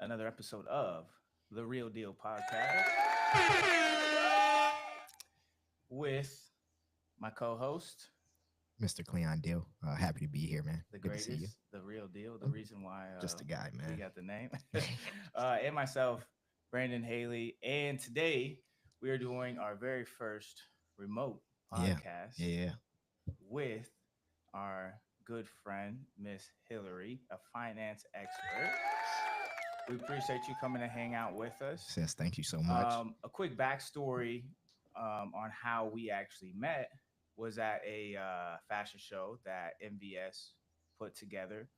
another episode of the Real Deal Podcast with my co-host, Mr. Cleon Deal. Happy to be here, man. the Good to see you. greatest, the real deal, the Oh, reason why just a guy, we man. got the name, and myself, Brandon Haley. And today we are doing our very first remote Yeah, podcast yeah. with our good friend, Miss Hillary, a finance expert. We appreciate you coming to hang out with us. Says thank you so much. A quick backstory on how we actually met was at a fashion show that MVS put together.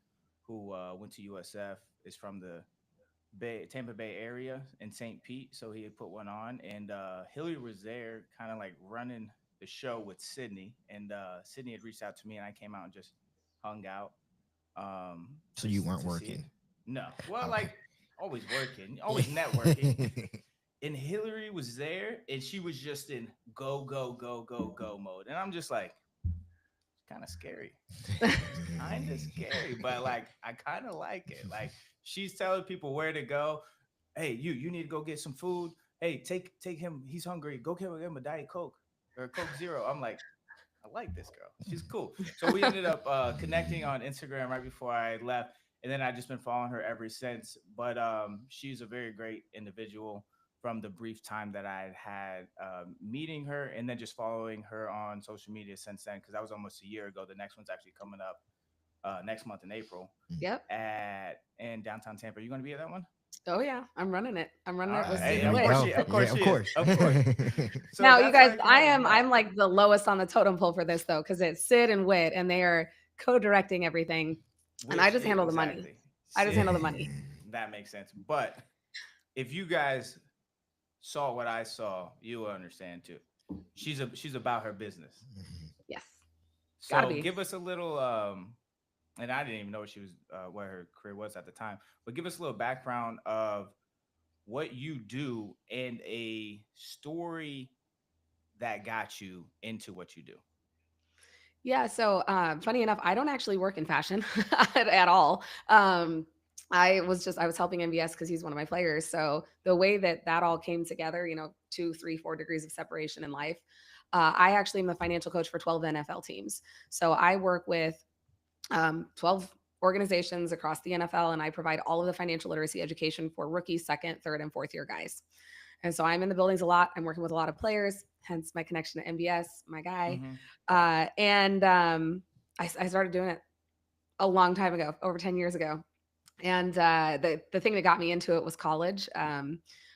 Who went to USF, is from the Tampa Bay area in St. Pete, so he had put one on, and Hillary was there, kind of like running the show with Sydney, and Sydney had reached out to me, and I came out and just hung out. So you Just weren't to see it. working. No, well, Okay. like always working, always networking. And Hillary was there, and she was just in go go go go go mode, and I'm just like, kind of scary, kind of scary, but like I kind of like it. Like she's telling people where to go. Hey, you need to go get some food. Hey, take him. He's hungry. Go get him a Diet Coke or a Coke Zero. I'm like, I like this girl. She's cool. So we ended up connecting on Instagram right before I left, and then I just been following her ever since. But she's a very great individual from the brief time that I had meeting her, and then just following her on social media since then, because that was almost a year ago. The next one's actually coming up next month in April Yep. at in downtown Tampa. Are you going to be at that one? Oh yeah, I'm running it. I'm running All it right. with Hey, Sid There and of we Wit. course go. she, of Yeah, course of she is, course. of course. So Now, you that's how guys, you I guys am met. I'm like the lowest on the totem pole for this though, because it's Sid and Wit, and they are co-directing everything, and I Which just handle the money. exactly, I just handle Sid. the money. That makes sense. But if you guys saw what I saw, you will understand too. She's about her business. Yes, gotta So be. give us a little and I didn't even know she was what her career was at the time, but give us a little background of what you do and a story that got you into what you do. Yeah. So, funny enough, I don't actually work in fashion at all. I was helping MVS because he's one of my players. So the way that that all came together, two, three, 4 degrees of separation in life. I actually am the financial coach for 12 NFL teams. So I work with 12 organizations across the NFL, and I provide all of the financial literacy education for rookies, second, third, and fourth year guys. And so I'm in the buildings a lot. I'm working with a lot of players, hence my connection to MBS, my guy. Mm-hmm. And I started doing it a long time ago, over 10 years ago. And the thing that got me into it was college. I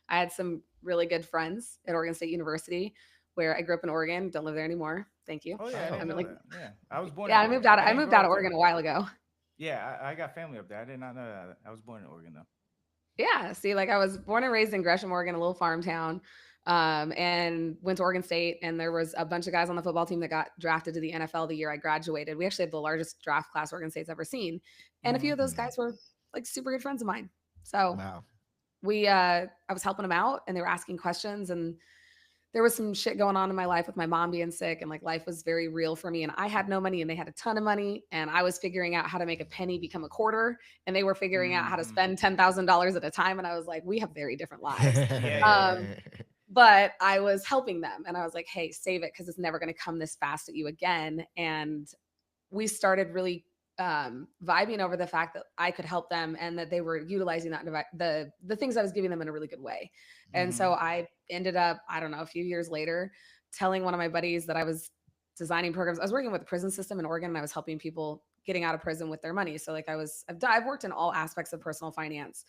had some really good friends at Oregon State University, where I grew up in Oregon. Don't live there anymore. Thank you. Oh yeah, I Oh, I didn't mean, know like, that. Yeah, I was born in yeah, Oregon. I I didn't moved grow out of up Oregon there. a while ago. Yeah, I got family up there. I did not know that. I was born in Oregon though. Yeah. See, like I was born and raised in Gresham, Oregon, a little farm town, and went to Oregon State. And there was a bunch of guys on the football team that got drafted to the NFL the year I graduated. We actually had the largest draft class Oregon State's ever seen. And a few Mm-hmm. of those guys were like super good friends of mine. So Wow. I was helping them out, and they were asking questions, and there was some shit going on in my life with my mom being sick, and like life was very real for me, and I had no money and they had a ton of money, and I was figuring out how to make a penny become a quarter, and they were figuring out how to Mm-hmm. spend $10,000 at a time, and I was like, we have very different lives. Yeah, yeah, yeah. um but I was helping them, and I was like, hey, save it because it's never going to come this fast at you again. And we started really vibing over the fact that I could help them, and that they were utilizing the things I was giving them in a really good way. And Mm-hmm. so I ended up, I don't know, a few years later, telling one of my buddies that I was designing programs. I was working with the prison system in Oregon, and I was helping people getting out of prison with their money. So like I've worked in all aspects of personal finance,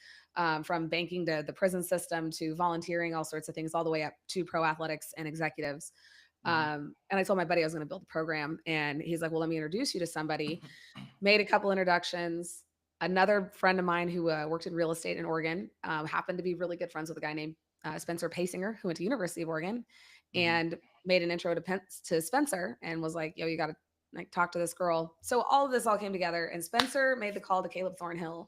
from banking to the prison system to volunteering, all sorts of things, all the way up to pro athletics and executives. Mm-hmm. And I told my buddy I was going to build a program, and he's like, well, let me introduce you to somebody. Made a couple introductions. Another friend of mine who worked in real estate in Oregon happened to be really good friends with a guy named Spencer Pasinger, who went to University of Oregon, Mm-hmm. and made an intro to Spencer, and was like, yo, you got to like talk to this girl. So all of this all came together, and Spencer made the call to Caleb Thornhill,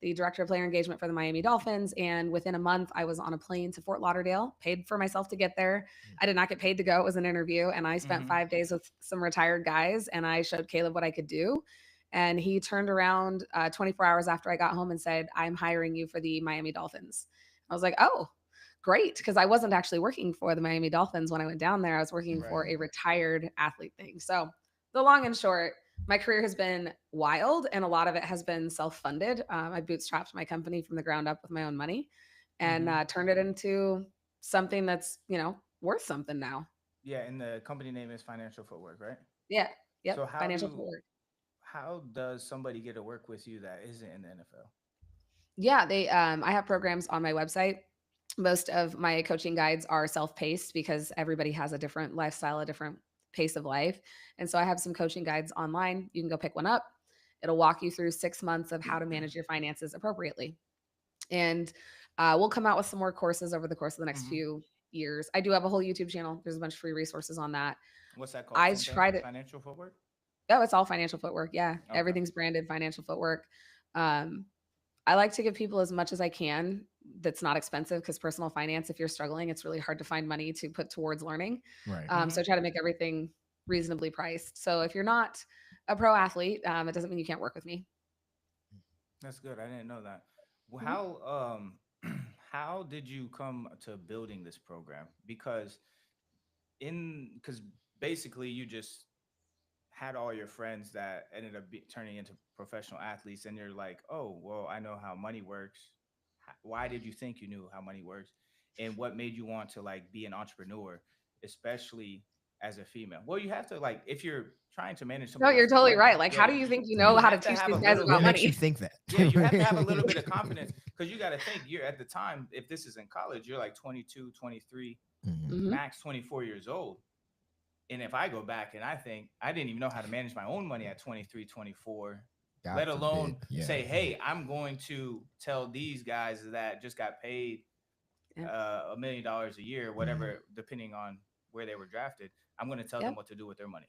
the director of player engagement for the Miami Dolphins. And within a month, I was on a plane to Fort Lauderdale, paid for myself to get there. I did not get paid to go. It was an interview. And I spent Mm-hmm. 5 days with some retired guys, and I showed Caleb what I could do. And he turned around 24 hours after I got home and said, I'm hiring you for the Miami Dolphins. I was like, oh, great. Because I wasn't actually working for the Miami Dolphins when I went down there. I was working for a retired athlete thing. So the long and short, my career has been wild, and a lot of it has been self-funded. I bootstrapped my company from the ground up with my own money and turned it into something that's, worth something now. Yeah, and the company name is Financial Footwork, right? Yeah. Yep. So Financial Footwork. how does somebody get to work with you that isn't in the NFL? Yeah, I have programs on my website. Most of my coaching guides are self-paced because everybody has a different lifestyle, a different pace of life. And so I have some coaching guides online. You can go pick one up. It'll walk you through 6 months of how to manage your finances appropriately. And we'll come out with some more courses over the course of the next few years. I do have a whole YouTube channel. There's a bunch of free resources on that. What's that called? I tried it. Financial Footwork? Oh, it's all Financial Footwork. Yeah. Okay. Everything's branded Financial Footwork. I like to give people as much as I can that's not expensive, because personal finance, if you're struggling, it's really hard to find money to put towards learning. Right. So I try to make everything reasonably priced. So if you're not a pro athlete, it doesn't mean you can't work with me. That's good. I didn't know that. Well, how did you come to building this program? Because basically you just had all your friends that ended up turning into professional athletes, and you're like, oh, well, I know how money works. Why did you think you knew how money works? And what made you want to like be an entrepreneur, especially as a female? Well, you have to, like, if you're trying to manage No, something. you're totally right. Like, how do you think you know how to teach these guys about What makes money? you think that? Yeah, you have to have a little bit of confidence, because you got to think, you're at the time, if this is in college, you're like 22, 23, max 24 years old. And if I go back and I think I didn't even know how to manage my own money at 23, 24, God let alone forbid. say, hey, I'm going to tell these guys that just got paid $1 million a year, whatever, depending on where they were drafted, I'm going to tell them what to do with their money.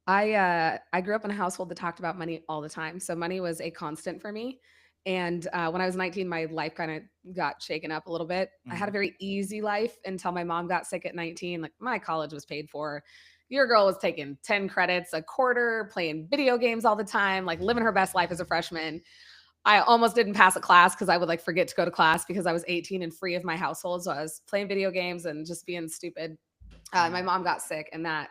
I grew up in a household that talked about money all the time. So money was a constant for me. And when I was 19, my life kind of got shaken up a little bit. I had a very easy life until my mom got sick at 19. Like, my college was paid for. Your girl was taking 10 credits a quarter, playing video games all the time, like living her best life as a freshman. I almost didn't pass a class because I would like forget to go to class because I was 18 and free of my household. So I was playing video games and just being stupid. My mom got sick, and that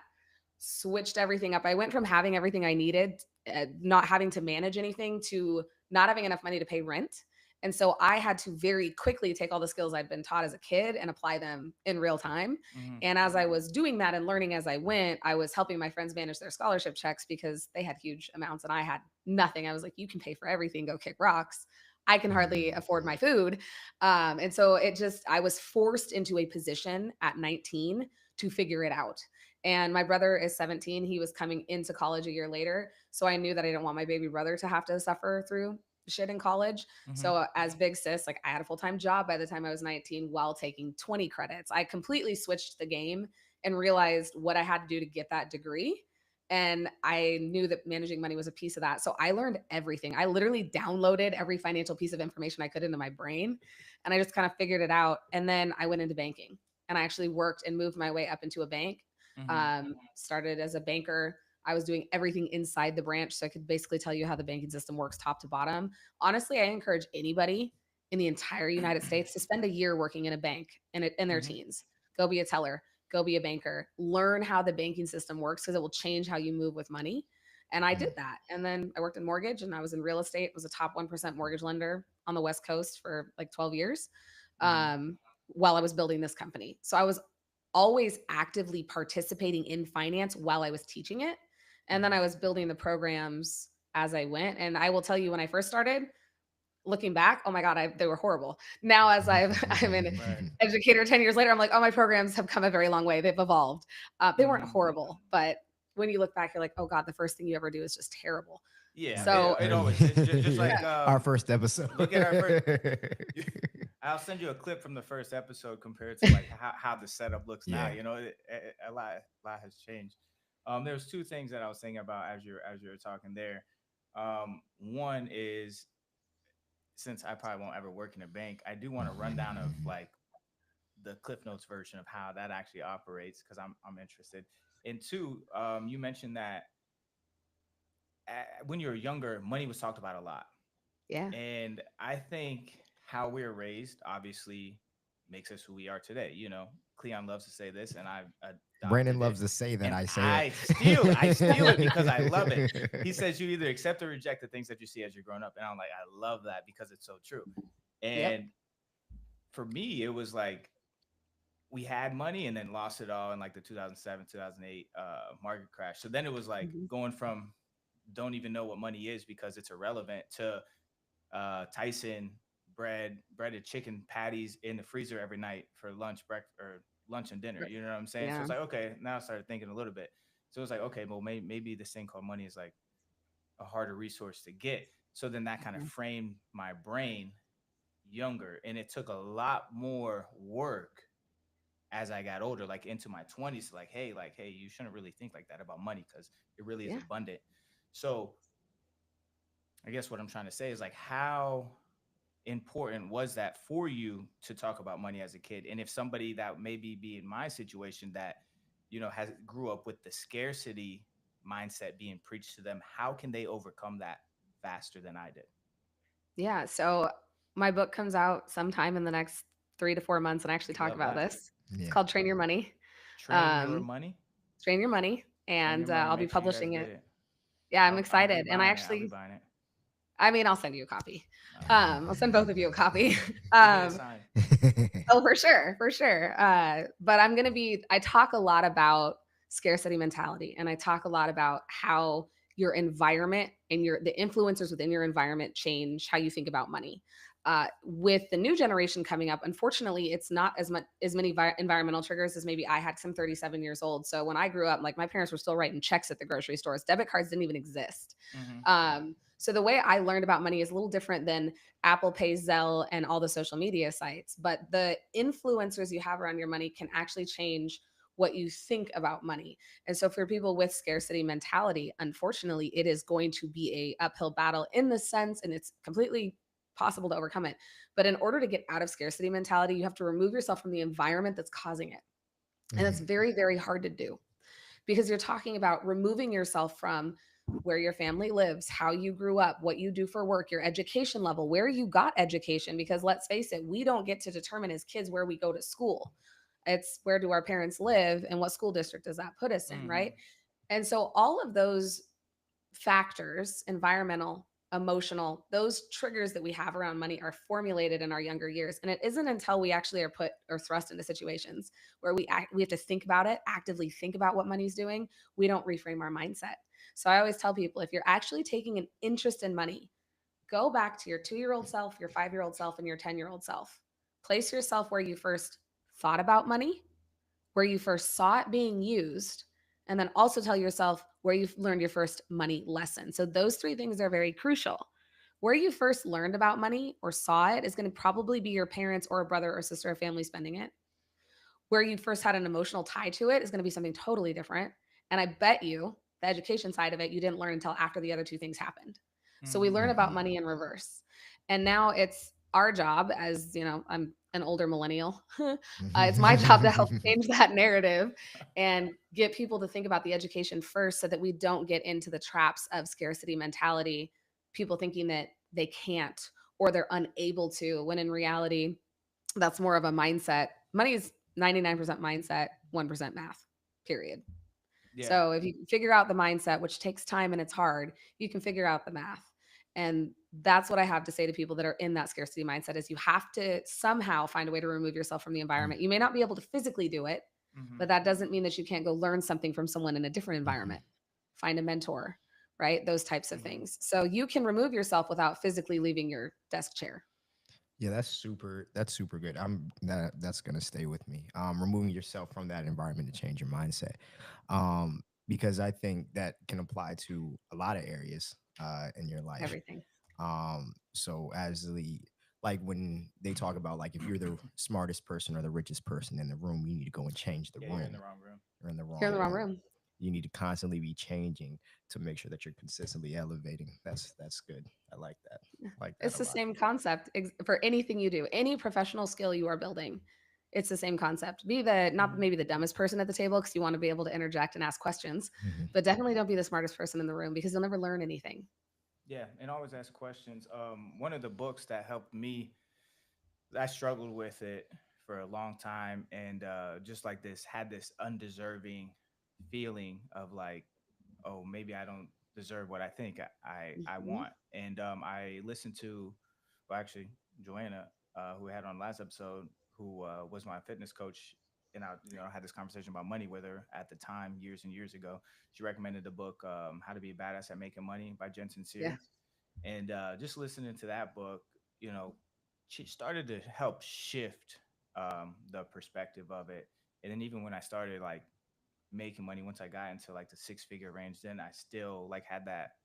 switched everything up. I went from having everything I needed, not having to manage anything, to not having enough money to pay rent. And so I had to very quickly take all the skills I'd been taught as a kid and apply them in real time. And as I was doing that and learning as I went, I was helping my friends manage their scholarship checks because they had huge amounts and I had nothing. I was like, you can pay for everything, go kick rocks. I can hardly afford my food. And so I was forced into a position at 19 to figure it out. And my brother is 17. He was coming into college a year later. So I knew that I didn't want my baby brother to have to suffer through shit in college. So as big sis, like, I had a full-time job by the time I was 19 while taking 20 credits. I completely switched the game and realized what I had to do to get that degree. And I knew that managing money was a piece of that. So I learned everything. I literally downloaded every financial piece of information I could into my brain, and I just kind of figured it out. And then I went into banking, and I actually worked and moved my way up into a bank. Started as a banker. I was doing everything inside the branch, so I could basically tell you how the banking system works top to bottom. Honestly, I encourage anybody in the entire United States to spend a year working in a bank in their teens. Go be a teller, go be a banker, learn how the banking system works, because it will change how you move with money. And I did that. And then I worked in mortgage, and I was in real estate. I was a top 1% mortgage lender on the West Coast for like 12 years while I was building this company. So I was always actively participating in finance while I was teaching it. And then I was building the programs as I went. And I will tell you, when I first started, looking back, oh my God, they were horrible. Now, as I'm an educator 10 years later, I'm like, oh, my programs have come a very long way. They've evolved. They weren't horrible, but when you look back, you're like, oh God, the first thing you ever do is just terrible. Yeah. So it always is just like our first episode. Look at our first. I'll send you a clip from the first episode compared to like how the setup looks now. You know, a lot has changed. There's two things that I was thinking about as you're talking there. One is, since I probably won't ever work in a bank, I do want a rundown of like the Cliff Notes version of how that actually operates, because I'm interested. And two, you mentioned that when you were younger, money was talked about a lot. Yeah. And I think how we were raised obviously makes us who we are today. You know, Cleon loves to say this, and I've Brandon adopted it. loves to say that And I say I steal it because I love it. it. He says you either accept or reject the things that you see as you're growing up. And I'm like, I love that because it's so true. Yep. And for me, it was like we had money and then lost it all in like the 2007, 2008 market crash. So then it was like Mhm. going from don't even know what money is because it's irrelevant to Tyson breaded chicken patties in the freezer every night for lunch, breakfast, or lunch and dinner. Right. You know what I'm saying? So Yeah. it's like, okay, now I started thinking a little bit. So it's like, okay, well, maybe this thing called money is like a harder resource to get. So then that kind of Mhm. framed my brain younger. And it took a lot more work as I got older, like into my 20s, like, hey, you shouldn't really think like that about money because it really is Yeah. abundant. So I guess what I'm trying to say is like, how important was that for you to talk about money as a kid? And if somebody that maybe be in my situation that, you know, has grew up with the scarcity mindset being preached to them, how can they overcome that faster than I did? Yeah. So my book comes out sometime in the next 3 to 4 months, and I actually talk Love about that. this. It's Yeah. called Train Your Money. Train your Um, money. Train Your Money, Train your and money. I'll be Make sure you guys publishing get it. it. Yeah, I'm I'll be excited, and I buying it. I'll be actually, buying it. I mean, I'll send you a copy. All right. I'll send both of you a copy. Give me a um, sign. oh, for sure, for sure. But I talk a lot about scarcity mentality, and I talk a lot about how your environment and the influencers within your environment change how you think about money. With the new generation coming up, unfortunately, it's not as many environmental triggers as maybe I had. Cause I'm 37 years old, so when I grew up, like my parents were still writing checks at the grocery stores. Debit cards didn't even exist. Mm-hmm. So the way I learned about money is a little different than Apple Pay, Zelle, and all the social media sites. But the influencers you have around your money can actually change what you think about money. And so for people with scarcity mentality, unfortunately, it is going to be a uphill battle in the sense, and it's completely possible to overcome it. But in order to get out of scarcity mentality, you have to remove yourself from the environment that's causing it. And that's Mhm. very, very hard to do because you're talking about removing yourself from where your family lives, how you grew up, what you do for work, your education level, where you got education. Because let's face it, we don't get to determine as kids where we go to school. It's where do our parents live and what school district does that put us in, Mm-hmm. right? And so all of those factors, environmental, emotional, those triggers that we have around money are formulated in our younger years. And it isn't until we actually are put or thrust into situations where we have to think about it, actively think about what money's doing, we don't reframe our mindset. So I always tell people, if you're actually taking an interest in money, go back to your 2-year-old self, your 5-year-old self, and your 10-year-old self. Place yourself where you first thought about money, where you first saw it being used, and then also tell yourself where you've learned your first money lesson. So those three things are very crucial. Where you first learned about money or saw it is going to probably be your parents or a brother or sister or family spending it. Where you first had an emotional tie to it is going to be something totally different. And I bet you the education side of it, you didn't learn until after the other two things happened. So we Mm-hmm. learn about Mhm. money in reverse. And now it's our job, as you know, I'm an older millennial. It's my job to help change that narrative and get people to think about the education first so that we don't get into the traps of scarcity mentality, people thinking that they can't or they're unable to, when in reality, that's more of a mindset. Money is 99% mindset, 1% math, period. Yeah. So if you can figure out the mindset, which takes time and it's hard, you can figure out the math. And that's what I have to say to people that are in that scarcity mindset is you have to somehow find a way to remove yourself from the environment. You may not be able to physically do it, Mm-hmm. but that doesn't mean that you can't go learn something from someone in a different environment. Find a mentor, right? Those types of Mm-hmm. things. So you can remove yourself without physically leaving your desk chair. Yeah, that's super. That's super good. That's gonna stay with me. Removing yourself from that environment to change your mindset, because I think that can apply to a lot of areas in your life. Everything. So as the like when they talk about like if you're the smartest person or the richest person in the room, you need to go and change the Yeah, you're in room. the wrong room. You're in the You're in wrong the wrong room. room. You need to constantly be changing to make sure that you're consistently elevating. That's good. I like that. Yeah. Like that It's a the lot. same concept for anything you do, any professional skill you are building. It's the same concept. Be the not Mhm. maybe the dumbest person at the table because you want to be able to interject and ask questions, Mhm. but definitely don't be the smartest person in the room because you'll never learn anything. Yeah, and always ask questions. One of the books that helped me, I struggled with it for a long time, and just like this, had this undeserving feeling of like, oh, maybe I don't deserve what I think I Mhm. want. And I listened to, well, actually, Joanna, who we had on the last episode, who was my fitness coach, and I, had this conversation about money with her at the time, years and years ago. She recommended the book "How to Be a Badass at Making Money" by Jensen Yeah. Seary, and just listening to that book, you know, she started to help shift the perspective of it. And then even when I started like making money, once I got into like the six-figure range, then I still like had that,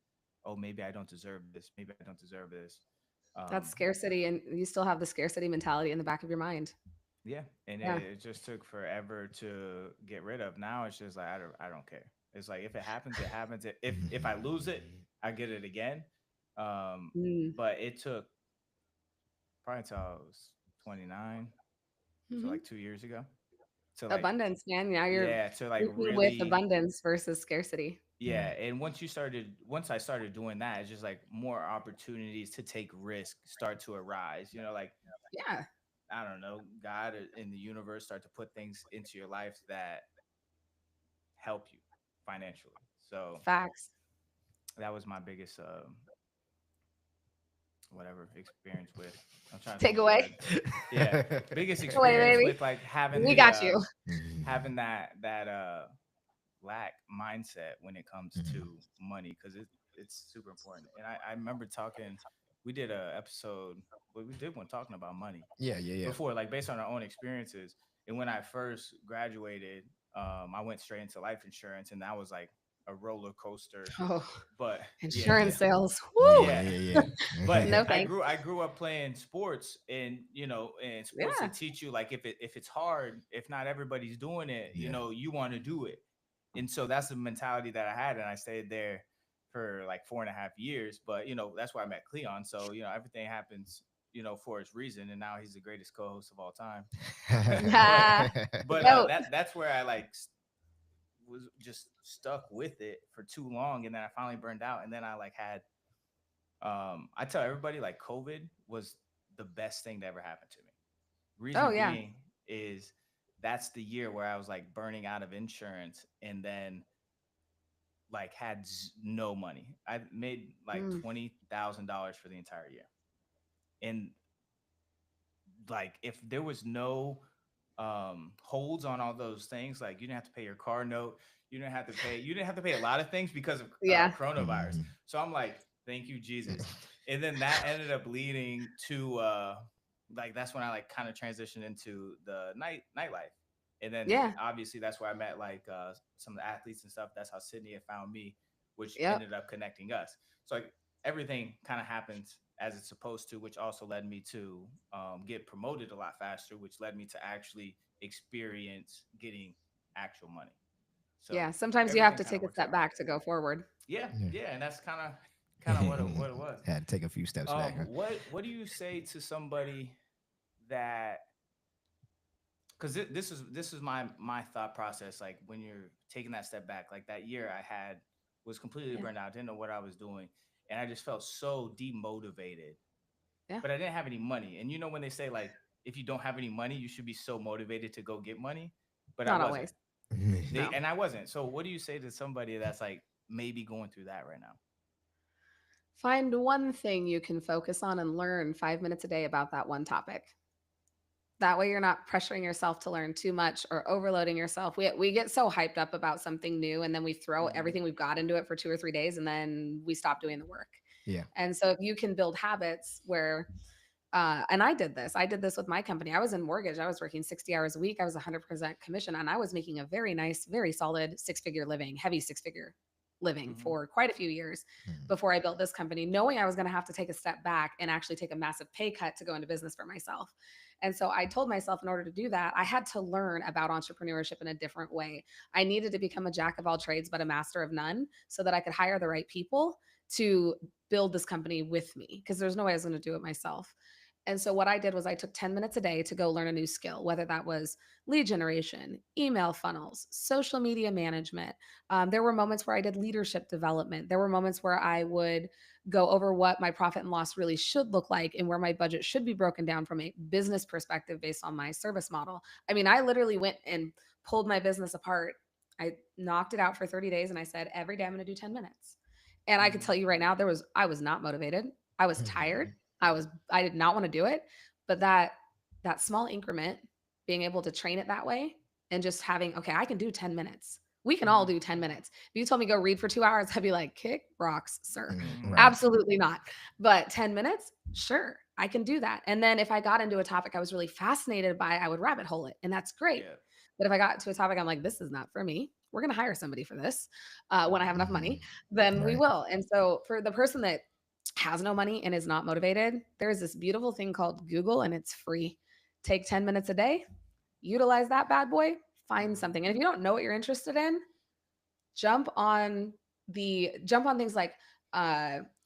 oh, maybe I don't deserve this, maybe I don't deserve this. That's um scarcity, and you still have the scarcity mentality in the back of your mind. yeah, and Yeah. it just took forever to get rid of. Now it's just like I don't care. It's like if it happens, it happens. If I lose it, I get it again. um Mm. but it took probably until I was 29, so Mhm. like 2 years ago, to like, Abundance, man. Now you're yeah, to like working with really, abundance versus scarcity. yeah. And once I started doing that, it's just like more opportunities to take risk start to arise, like, Yeah. I don't know, God in the universe start to put things into your life that help you financially. So Facts. that was my biggest whatever experience with, I'm trying to think Take of the away. word. Yeah, biggest Away, experience baby. with like We got you. having that lack mindset when it comes to money, because it's super important. And I remember talking, we did a episode, well, we did one talking about money Yeah, yeah, yeah. before, like based on our own experiences. And when I first graduated, I went straight into life insurance, and that was like a roller coaster. Oh, But yeah, insurance sales. Yeah, Woo. yeah. yeah, But No yeah. I thanks. grew I grew up playing sports, and and sports, they Yeah. teach you like if it's hard, if not everybody's doing it, Yeah. you want to do it. And so that's the mentality that I had, and I stayed there for like 4.5 years. But that's where I met Cleon. So everything happens for its reason, and now he's the greatest co-host of all time. but Ah, the but goat. that's where I like was just stuck with it for too long, and then I finally burned out, and then I like had I tell everybody like COVID was the best thing that ever happened to me. Oh Reason yeah. being is that's the year where I was like burning out of insurance, and then like had no money. I made like Mm. $20,000 for the entire year. And like if there was no holds on all those things, like you didn't have to pay your car note, you didn't have to pay a lot of things because of Yeah. coronavirus. So I'm like, thank you, Jesus. And then that ended up leading to like that's when I like kind of transitioned into the nightlife. And then Yeah. obviously that's where I met like some of the athletes and stuff. That's how Sydney had found me, which Yep. ended up connecting us. So like everything kind of happens as it's supposed to, which also led me to get promoted a lot faster, which led me to actually experience getting actual money. So Yeah. Sometimes you have everything to kind take of a works step out. back to go forward. Yeah, Yeah. yeah, and that's kind of what it was. Had to take a few steps back. Huh? What do you say to somebody that, because this is my thought process, like when you're taking that step back, like that year I had was completely Yeah. burned out, didn't know what I was doing, and I just felt so demotivated, Yeah. but I didn't have any money. And when they say like if you don't have any money, you should be so motivated to go get money, but I Not wasn't. always. No. I wasn't. So what do you say to somebody that's like maybe going through that right now? Find one thing you can focus on and learn 5 minutes a day about that one topic. That way you're not pressuring yourself to learn too much or overloading yourself. We get so hyped up about something new and then we throw Hmm. everything we've got into it for 2 or 3 days and then we stop doing the work. Yeah. And so if you can build habits where and I did this with my company. I was in mortgage. I was working 60 hours a week. I was 100% commission and I was making a very nice, very solid six-figure living, heavy six-figure living Hmm. for quite a few years Mhm. before I built this company, knowing I was going to have to take a step back and actually take a massive pay cut to go into business for myself. And so I told myself in order to do that, I had to learn about entrepreneurship in a different way. I needed to become a jack of all trades, but a master of none so that I could hire the right people to build this company with me because there's no way I was going to do it myself. And so what I did was I took 10 minutes a day to go learn a new skill, whether that was lead generation, email funnels, social media management. There were moments where I did leadership development. There were moments where I would go over what my profit and loss really should look like and where my budget should be broken down from a business perspective based on my service model. I mean, I literally went and pulled my business apart. I knocked it out for 30 days and I said, every day I'm going to do 10 minutes. And I could tell you right now, I was not motivated. I was tired. I did not want to do it. But that small increment, being able to train it that way and just having, okay, I can do 10 minutes. We can all do 10 minutes. If you told me go read for 2 hours, I'd be like, kick rocks, sir. Right. Absolutely not. But 10 minutes, sure, I can do that. And then if I got into a topic I was really fascinated by, I would rabbit hole it. And that's great. Yeah. But if I got to a topic, I'm like, this is not for me. We're going to hire somebody for this when I have enough money, then we Right. will. And so for the person that has no money and is not motivated, there's this beautiful thing called Google and it's free. Take 10 minutes a day, utilize that bad boy, find something. And if you don't know what you're interested in, jump on things like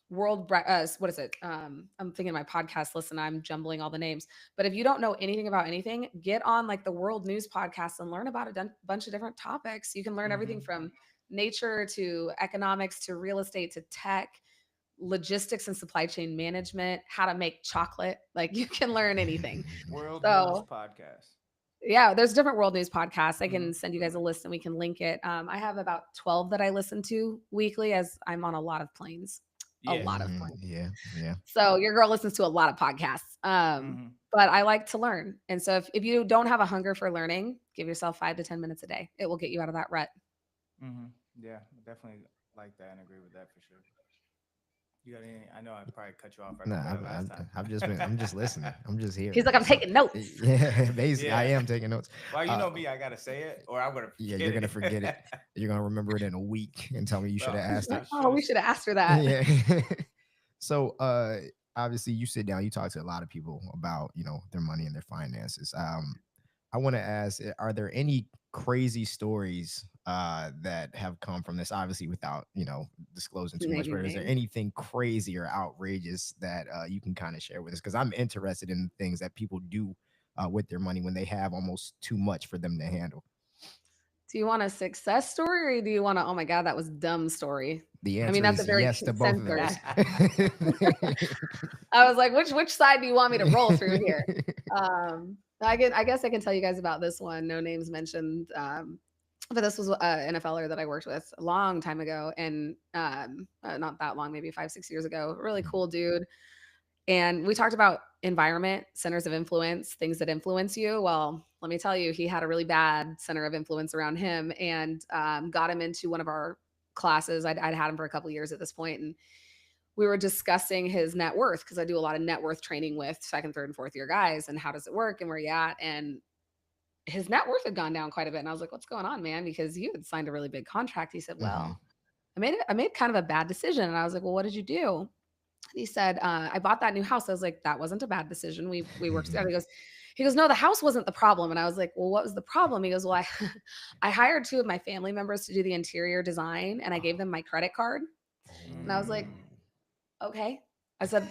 what is it? I'm thinking my podcast listen, I'm jumbling all the names. But if you don't know anything about anything, get on like the World News podcast and learn about a bunch of different topics. You can learn everything from nature to economics to real estate to tech, logistics and supply chain management, how to make chocolate. Like you can learn anything. World So- News Podcast. Yeah, there's different World News podcasts. I can send you guys a list and we can link it. I have about 12 that I listen to weekly as I'm on a lot of planes. A lot of planes. Yeah. So your girl listens to a lot of podcasts. But I like to learn. And so if you don't have a hunger for learning, give yourself 5 to 10 minutes a day. It will get you out of that rut. Yeah, definitely like that and agree with that for sure. You got any? I know I probably cut you off. Right No, before that last time. I'm just listening. I'm just here. He's like, I'm taking notes. Yeah, basically, I Yeah. am taking notes. Well, you know me, I gotta say it, or I'm gonna. Yeah, forget you're gonna forget it. You're gonna remember it in a week and tell me you should have asked it. Oh, we should have asked her that. Yeah. So obviously you sit down, you talk to a lot of people about, their money and their finances. I want to ask, are there any crazy stories that have come from this? Obviously without, disclosing too much, but is there anything crazy or outrageous that you can kind of share with us? Because I'm interested in things that people do with their money when they have almost too much for them to handle. Do you want a success story or do you want a, oh my God, that was dumb story? The answer I mean, that's a is very yes to both of censored. those. I was like, which side do you want me to roll through here? I guess I can tell you guys about this one. No names mentioned. But this was an NFLer that I worked with a long time ago, and not that long, maybe 5-6 years ago. Really cool dude. And we talked about environment, centers of influence, things that influence you. Well, let me tell you, he had a really bad center of influence around him, and got him into one of our classes. I'd had him for a couple of years at this point, and we were discussing his net worth because I do a lot of net worth training with 2nd, 3rd, and 4th year guys, and how does it work and where you at. And his net worth had gone down quite a bit. And I was like, what's going on, man? Because you had signed a really big contract. He said, well, I made kind of a bad decision. And I was like, well, what did you do? And he said, I bought that new house. I was like, that wasn't a bad decision. We worked together. He goes, no, the house wasn't the problem. And I was like, well, what was the problem? He goes, well, I hired 2 of my family members to do the interior design and I gave them my credit card. And I was like, okay. I said,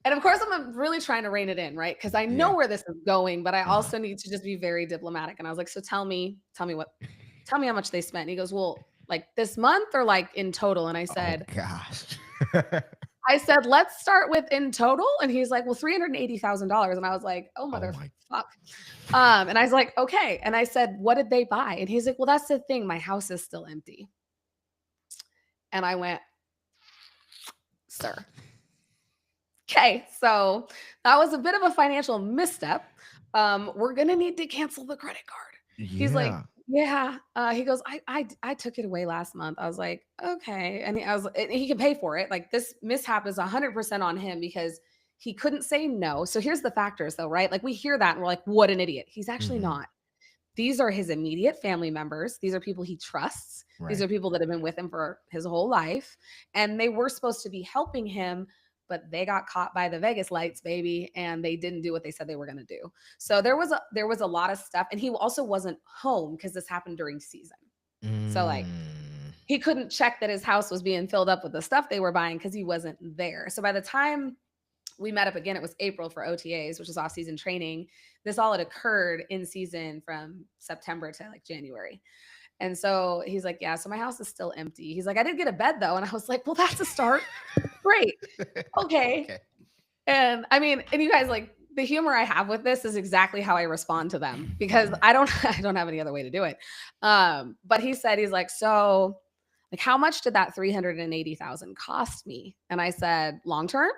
and of course, I'm really trying to rein it in, right? Because I know where this is going, but I also need to just be very diplomatic. And I was like, so tell me how much they spent. And he goes, well, like this month or like in total? And I said, oh, gosh. I said, let's start with in total. And he's like, well, $380,000. And I was like, oh, motherfuck. And I was like, okay. And I said, what did they buy? And he's like, well, that's the thing. My house is still empty. And I went, sir. Okay, so that was a bit of a financial misstep. We're gonna need to cancel the credit card. He's like, yeah. He goes, I took it away last month. I was like, okay, and he can pay for it. Like this mishap is 100% on him because he couldn't say no. So here's the factors, though, right? Like we hear that and we're like, what an idiot. He's actually not. These are his immediate family members. These are people he trusts. Right. These are people that have been with him for his whole life, and they were supposed to be helping him. But they got caught by the Vegas lights, baby, and they didn't do what they said they were going to do. So there was a lot of stuff, and he also wasn't home because this happened during season. So like he couldn't check that his house was being filled up with the stuff they were buying because he wasn't there. So by the time we met up again. It was April for OTAs, which is off season training. This all had occurred in season from September to like January. And so he's like, yeah, so my house is still empty. He's like, I did get a bed though. And I was like, well, that's a start. Great. Okay. Okay. And I mean, and you guys, like, the humor I have with this is exactly how I respond to them, because I don't have any other way to do it. But he said, he's like, so like, how much did that 380,000 cost me? And I said, long term,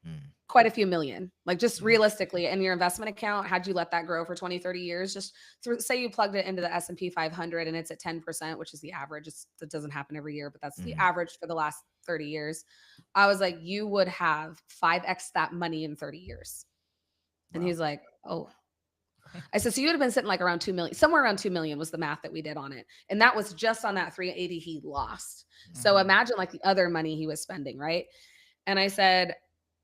Mm. quite a few million. Like, just realistically, in your investment account, had you let that grow for 20, 30 years, just say you plugged it into the S&P 500 and it's at 10%, which is the average. It doesn't happen every year, but that's the Mhm. average for the last 30 years. I was like, you would have 5x that money in 30 years. And Wow. he's like, oh. I said, so you would have been sitting like around 2 million, somewhere around 2 million was the math that we did on it. And that was just on that 380 he lost. So Mhm. imagine like the other money he was spending, right? And I said,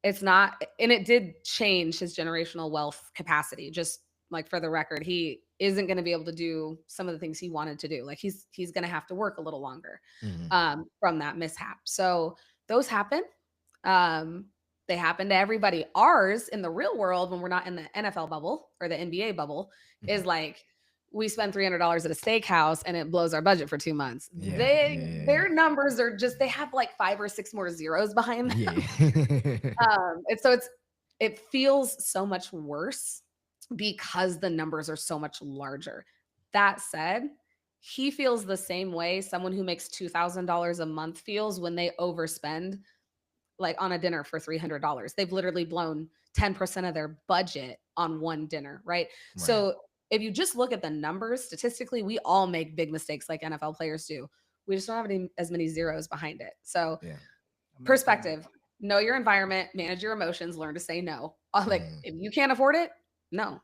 it's not, and it did change his generational wealth capacity. Just like, for the record, he isn't going to be able to do some of the things he wanted to do. Like, he's going to have to work a little longer Mhm. from that mishap. So those happen. They happen to everybody. Ours in the real world, when we're not in the NFL bubble or the NBA bubble, is Mhm. like, we spend $300 at a steakhouse and it blows our budget for 2 months. Yeah, Their numbers are just, they have like 5 or 6 more zeros behind them. yeah. And so it feels so much worse because the numbers are so much larger. That said, he feels the same way someone who makes $2,000 a month feels when they overspend, like, on a dinner for $300. They've literally blown 10% of their budget on one dinner, right? Right. So if you just look at the numbers, statistically, we all make big mistakes like NFL players do. We just don't have as many zeros behind it. So Yeah. perspective, know your environment, manage your emotions, learn to say no. Like, Mhm. if you can't afford it, no,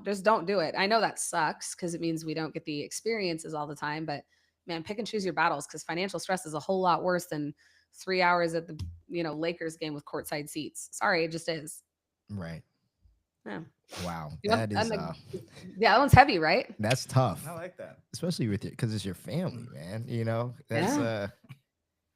just don't do it. I know that sucks because it means we don't get the experiences all the time, but man, pick and choose your battles, because financial stress is a whole lot worse than 3 hours at the Lakers game with courtside seats. Sorry, it just is. Right. Yeah. Wow. You want, That is yeah, that one's heavy, right? that's tough. I like that. Especially with it because it's your family, man. You know, that's Yeah.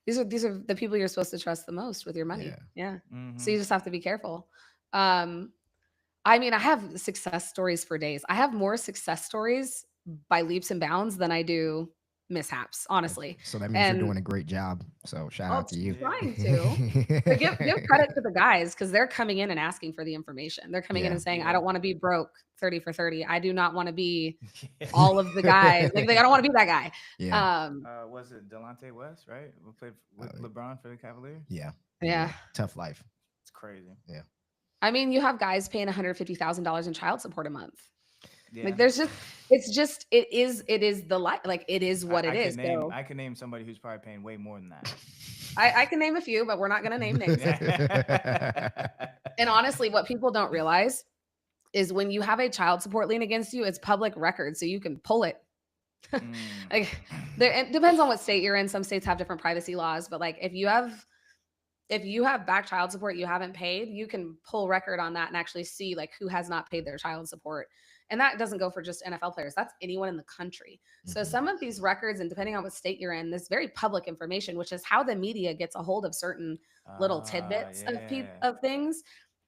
These are the people you're supposed to trust the most with your money. Yeah. Yeah. Mhm. So you just have to be careful. I mean, I have success stories for days. I have more success stories by leaps and bounds than I do mishaps, honestly. So that means you're And doing a great job. So shout I'm out to you. trying to. But give credit to the guys, because they're coming in and asking for the information. They're coming in Yeah. and saying, I Yeah. don't want to be broke 30 for 30. I do not want to be all of the guys. Like, I don't want to be that guy. Yeah. Was it Delonte West, right? Who played with Uh, LeBron for the Cavaliers? Yeah. Yeah. Tough life. It's crazy. Yeah. I mean, you have guys paying $150,000 in child support a month. Yeah. Like, it is the life. Like, it is what it is. So I can name somebody who's probably paying way more than that. I can name a few, but we're not going to name names. And honestly, what people don't realize is when you have a child support lien against you, it's public record, so you can pull it. Mm. Like, it depends on what state you're in. Some states have different privacy laws, but like, if you have back child support you haven't paid, you can pull record on that and actually see like who has not paid their child support. And that doesn't go for just NFL players. That's anyone in the country. So Mhm. some of these records, and depending on what state you're in, this very public information, which is how the media gets a hold of certain little tidbits of things,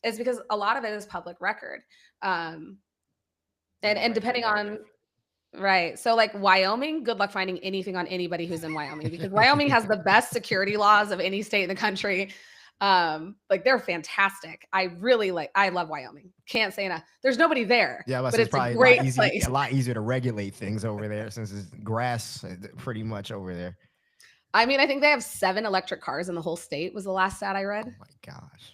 is because a lot of it is public record. And depending on, right. So like Wyoming, good luck finding anything on anybody who's in Wyoming, because Wyoming has the best security laws of any state in the country. Like, they're fantastic. I love Wyoming. Can't say enough. There's nobody there. Yeah, but it's it's probably a great place. a lot easier to regulate things over there since it's grass pretty much over there. I mean, I think they have 7 electric cars in the whole state, was the last stat I Oh read. my gosh.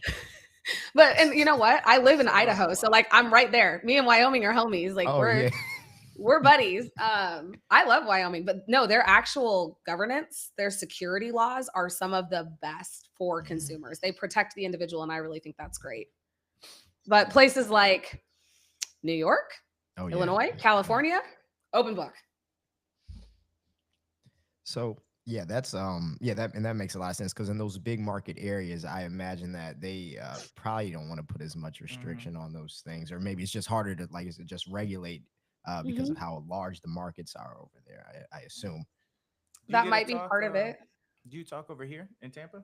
But, and you know what? I live in Sounds like a Idaho, so lot. like, I'm right there. Me and Wyoming are homies. Like, Oh yeah. we're buddies. I love Wyoming, but no, their actual governance, their security laws are some of the best for Mhm. consumers. They protect the individual, and I really think that's great. But places like New York, Oh yeah. Illinois, California, open book. So yeah, that's that makes a lot of sense because in those big market areas, I imagine that they probably don't want to put as much restriction on those things, or maybe it's just harder to like is it just regulate because of how large the markets are over there. I assume. That might be part of it. Do you talk over here in Tampa?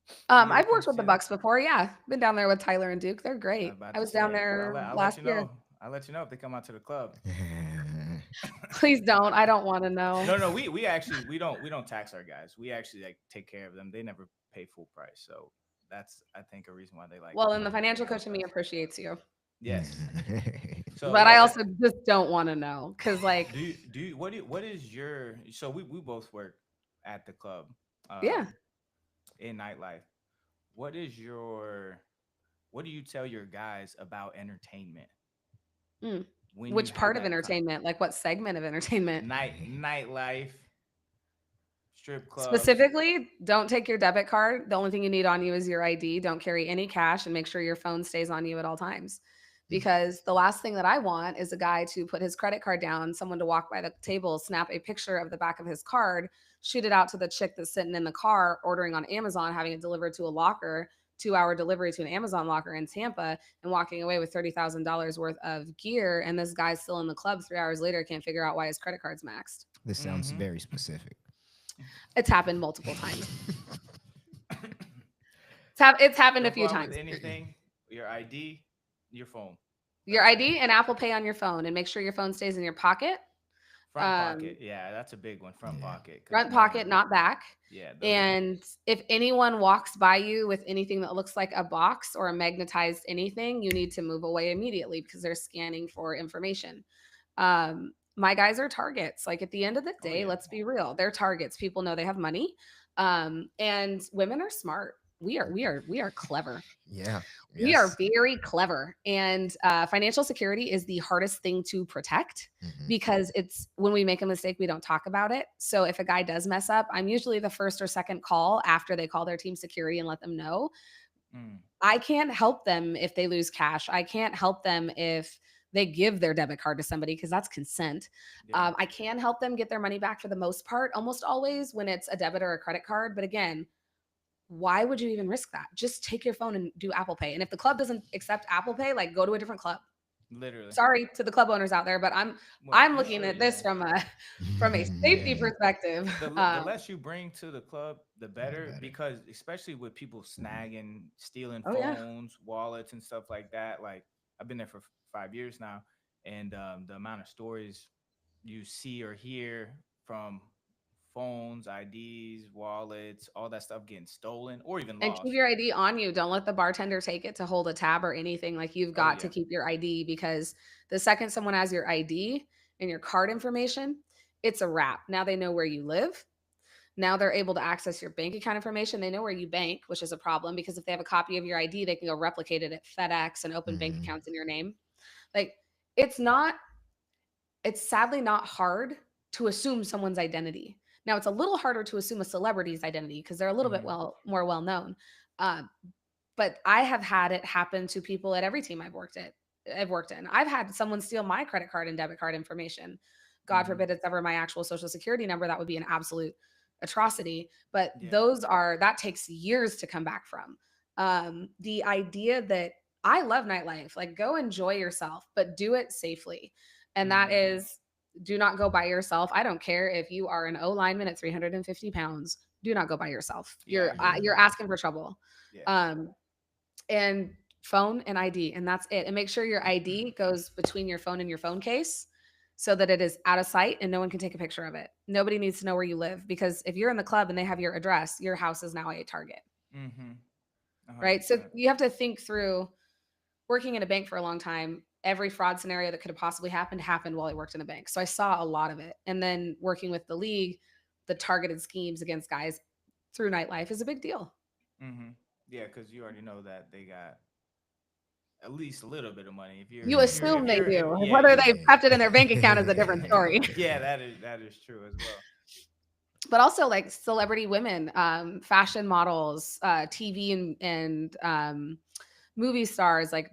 Do you I've worked with the consider? Bucks before. Yeah, been down there with Tyler and Duke. They're I'm great. about I to was down say, well, there I'll let last you year. know. I'll let you know if they come out to the club. Please don't. I don't want to know. No, we actually we don't tax our guys. We actually like take care of them. They never pay full price, so that's I think a reason why they like. Well, and the coming financial with coach in me us. appreciates you, Yes. So but yeah, I that, also just don't want to know because, like, do you what is your so we both work at the club, yeah, um, in nightlife. What is your what do you tell your guys about entertainment mm. when you Which have part of that entertainment? Like, what segment of entertainment? nightlife, strip clubs? Specifically, don't take your debit card. The only thing you need on you is your ID. Don't carry any cash and make sure your phone stays on you at all times. Because the last thing that I want is a guy to put his credit card down, someone to walk by the table, snap a picture of the back of his card, shoot it out to the chick that's sitting in the car ordering on Amazon, having it delivered to a locker, 2 hour delivery to an Amazon locker in Tampa, and walking away with $30,000 worth of gear. And this guy's still in the club 3 hours later, can't figure out why his credit card's maxed. This sounds Mm-hmm. very specific. It's happened multiple times. It's happened a few With times. anything, your ID, your phone, Your that's it. ID and Apple Pay on your phone, and make sure your phone stays in your pocket. Front pocket. Yeah, that's a big one. Front Yeah. pocket. 'Cause, Front pocket, man, not back. yeah, those, And if anyone walks by you with anything that looks like a box or a magnetized anything, you need to move away immediately because they're scanning for information. My guys are targets. Like at the end of the Oh, day, yeah. let's be real. They're targets. People know they have money. And women are smart. We are clever. Yeah. We are Yes. very clever. And financial security is the hardest thing to protect Mhm. because it's when we make a mistake, we don't talk about it. So if a guy does mess up, I'm usually the first or second call after they call their team security and let them know. Mm, I can't help them if they lose cash. I can't help them if they give their debit card to somebody because that's consent. yeah. I can help them get their money back for the most part, almost always when it's a debit or a credit card. But again, why would you even risk that? Just take your phone and do Apple Pay. And if the club doesn't accept Apple Pay, like go to a different club. Literally. Sorry to the club owners out there, but I'm Well, I'm you looking should, at this yeah. from a safety perspective. The less you bring to the club, the better. better. Because especially with people snagging, stealing Oh, yeah. phones, wallets, and stuff like that. Like I've been there for 5 years now, and the amount of stories you see or hear from phones, IDs, wallets, all that stuff getting stolen or even And keep lost. your ID on you. Don't let the bartender take it to hold a tab or anything. Like you've Oh got to yeah. keep your ID because the second someone has your ID and your card information, it's a wrap. Now they know where you live. Now they're able to access your bank account information. They know where you bank, which is a problem because if they have a copy of your ID, they can go replicate it at FedEx and open bank Mhm. accounts in your name. Like it's not, it's sadly not hard to assume someone's identity. Now it's a little harder to assume a celebrity's identity because they're a little bit Mhm. more well known. Uh, but I have had it happen to people at every team I've worked in. I've had someone steal my credit card and debit card information. God Mhm. forbid it's ever my actual social security number. That would be an absolute atrocity. But Yeah. that takes years to come back from. The idea that I love nightlife, like go enjoy yourself, but do it safely. And that Mhm. is do not go by yourself. I don't care if you are an O lineman at 350 pounds. Do not go by yourself. Yeah. I agree. You're asking for trouble. Yeah. Um, and phone and ID, and that's it. And make sure your ID goes between your phone and your phone case so that it is out of sight and no one can take a picture of it. Nobody needs to know where you live because if you're in the club and they have your address, your house is now a target, Mhm. right? So 100%. you have to think through working in a bank for a long time. Every fraud scenario that could have possibly happened while I worked in a bank. So I saw a lot of it. And then working with the league, the targeted schemes against guys through nightlife is a big deal. Mhm. Yeah, because you already know that they got at least a little bit of money. You assume they do. Yeah, Whether they've kept it in their bank account is a different story. yeah, that is true as well. But also like celebrity women, fashion models, TV and movie stars, like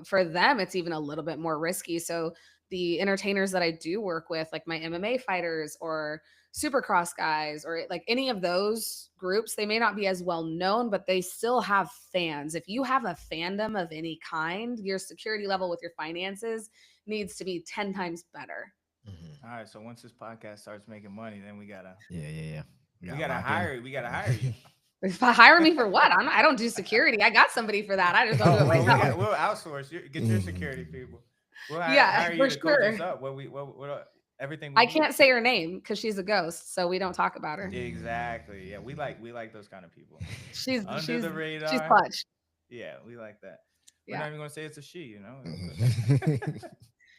for them, it's even a little bit more risky. So the entertainers that I do work with, like my MMA fighters or supercross guys or like any of those groups, they may not be as well known, but they still have fans. If you have a fandom of any kind, your security level with your finances needs to be 10 times better. Mhm. All right, so once this podcast starts making money, then we gotta Yeah. we gotta hire you. If I hire me for what? I don't do security. I got somebody for that. I just don't do it Well, myself. we'll outsource. Get your security people. We'll Yeah, hire you for to coach us sure. up. Everything we I need. can't say her name because she's a ghost, so we don't talk about her. Exactly. Yeah, we like those kind of people. She's Under the she's radar. clutch. Yeah, we like that. We're Yeah. not even gonna say it's a she, you know.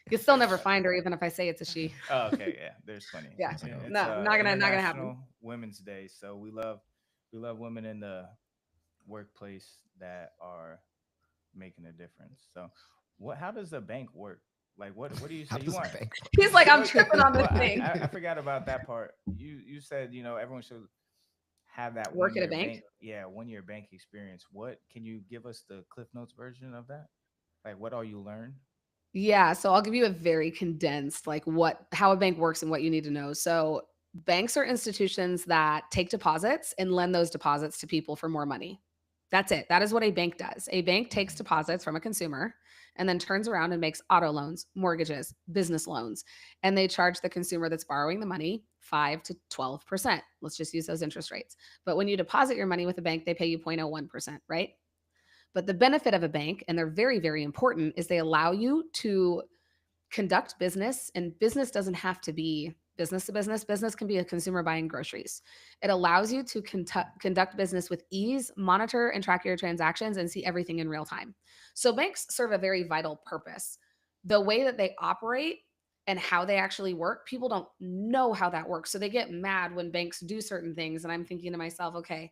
You'll still never find her, even if I say it's a she. Oh, okay, yeah, there's plenty. Yeah. It's, No, not gonna happen. International Women's Day, so we love women in the workplace that are making a difference. So, how does the bank work? Like, what do you say? How You does the want? bank work? He's like, I'm tripping on this Well, thing. I forgot about that part. You said everyone should have that Work at a 1 year bank? Yeah, 1 year bank experience. What can you give us the Cliff Notes version of that? Like, what all you learned? Yeah, so I'll give you a very condensed, like how a bank works and what you need to know. So banks are institutions that take deposits and lend those deposits to people for more money. That's it. That is what a bank does. A bank takes deposits from a consumer and then turns around and makes auto loans, mortgages, business loans, and they charge the consumer that's borrowing the money 5 to 12%. Let's just use those interest rates. But when you deposit your money with a bank, they pay you 0.01%, right? But the benefit of a bank, and they're very, very important, is they allow you to conduct business, and business doesn't have to be business to business. Business can be a consumer buying groceries. It allows you to conduct business with ease, monitor and track your transactions, and see everything in real time. So banks serve a very vital purpose. The way that they operate and how they actually work, people don't know how that works. So they get mad when banks do certain things. And I'm thinking to myself, okay,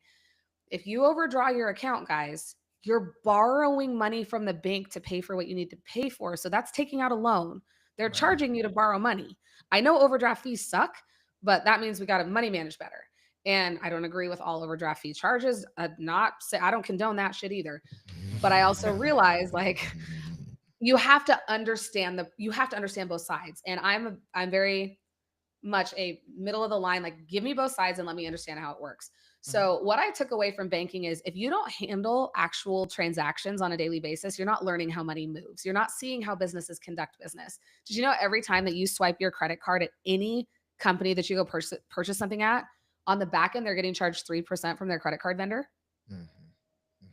if you overdraw your account, guys, you're borrowing money from the bank to pay for what you need to pay for. So that's taking out a loan. They're Right. charging you to borrow money. I know overdraft fees suck, but that means we got to money manage better. And I don't agree with all overdraft fee charges. I don't condone that shit either. But I also realize like you have to understand both sides. And I'm very much a middle of the line, like give me both sides and let me understand how it works. So what I took away from banking is if you don't handle actual transactions on a daily basis, you're not learning how money moves. You're not seeing how businesses conduct business. Did you know every time that you swipe your credit card at any company that you go purchase something at, on the back end, they're getting charged 3% from their credit card vendor?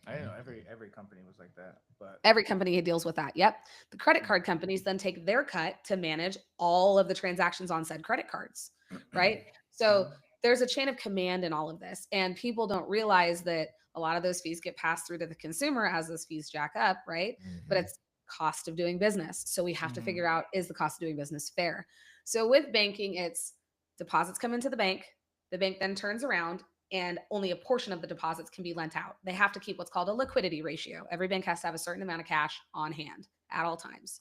I didn't know every company was like that, but every company deals with that. Yep. The credit card companies then take their cut to manage all of the transactions on said credit cards, right? So there's a chain of command in all of this. And people don't realize that a lot of those fees get passed through to the consumer as those fees jack up, right? But it's cost of doing business. So we have to figure out, is the cost of doing business fair? So with banking, it's deposits come into the bank then turns around and only a portion of the deposits can be lent out. They have to keep what's called a liquidity ratio. Every bank has to have a certain amount of cash on hand at all times.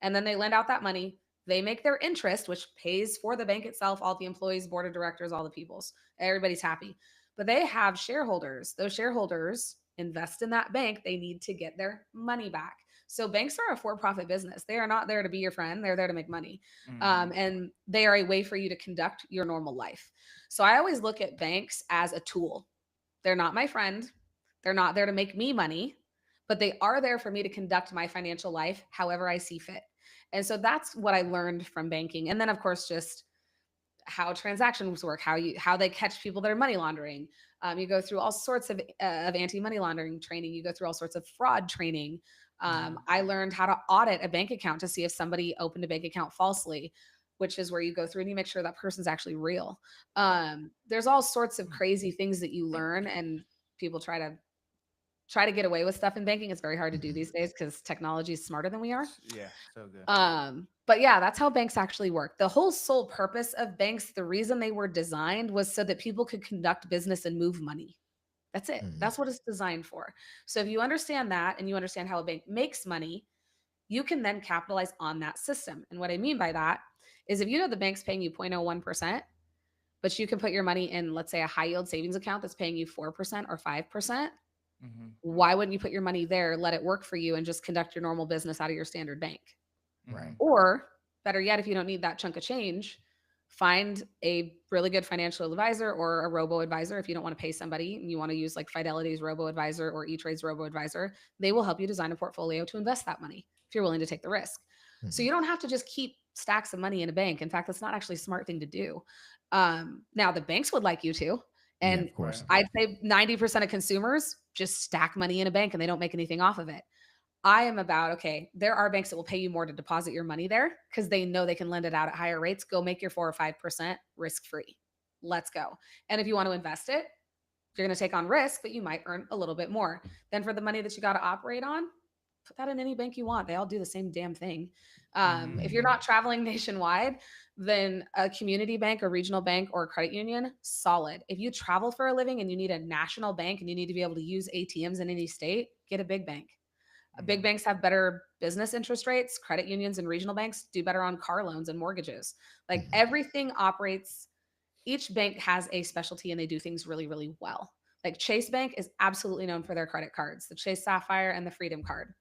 And then they lend out that money. They make their interest, which pays for the bank itself, all the employees, board of directors, all the peoples. Everybody's happy. But they have shareholders. Those shareholders invest in that bank. They need to get their money back. So banks are a for-profit business. They are not there to be your friend. They're there to make money. And they are a way for you to conduct your normal life. So I always look at banks as a tool. They're not my friend. They're not there to make me money, but they are there for me to conduct my financial life however I see fit. And so that's what I learned from banking. And then of course, just how transactions work, how they catch people that are money laundering. You go through all sorts of anti-money laundering training. You go through all sorts of fraud training. I learned how to audit a bank account to see if somebody opened a bank account falsely, which is where you go through and you make sure that person's actually real. There's all sorts of crazy things that you learn, and people try to get away with stuff in banking. It's very hard to do these days because technology is smarter than we are. Yeah, so good. But yeah, that's how banks actually work. The whole sole purpose of banks, the reason they were designed was so that people could conduct business and move money. That's it. That's what it's designed for. So if you understand that and you understand how a bank makes money, you can then capitalize on that system. And what I mean by that is if you know the bank's paying you 0.01%, but you can put your money in, let's say, a high yield savings account that's paying you 4% or 5%, why wouldn't you put your money there, let it work for you, and just conduct your normal business out of your standard bank? Right. Or better yet, if you don't need that chunk of change, find a really good financial advisor or a robo advisor. If you don't want to pay somebody and you want to use like Fidelity's robo advisor or E-Trade's robo advisor, they will help you design a portfolio to invest that money if you're willing to take the risk. So you don't have to just keep stacks of money in a bank. In fact, that's not actually a smart thing to do. Now the banks would like you to. Yeah, And of course. I'd say 90% of consumers just stack money in a bank and they don't make anything off of it. I am about, okay, there are banks that will pay you more to deposit your money there because they know they can lend it out at higher rates. Go make your 4 or 5% risk free. Let's go. And if you want to invest it, you're going to take on risk, but you might earn a little bit more. Then for the money that you got to operate on, put that in any bank you want. They all do the same damn thing. If you're not traveling nationwide, then a community bank, a regional bank, or a credit union, solid. If you travel for a living and you need a national bank and you need to be able to use ATMs in any state, get a big bank. Big banks have better business interest rates. Credit unions and regional banks do better on car loans and mortgages. Like Mhm. everything operates, each bank has a specialty and they do things really, really well. Like Chase Bank is absolutely known for their credit cards, the Chase Sapphire and the Freedom Card,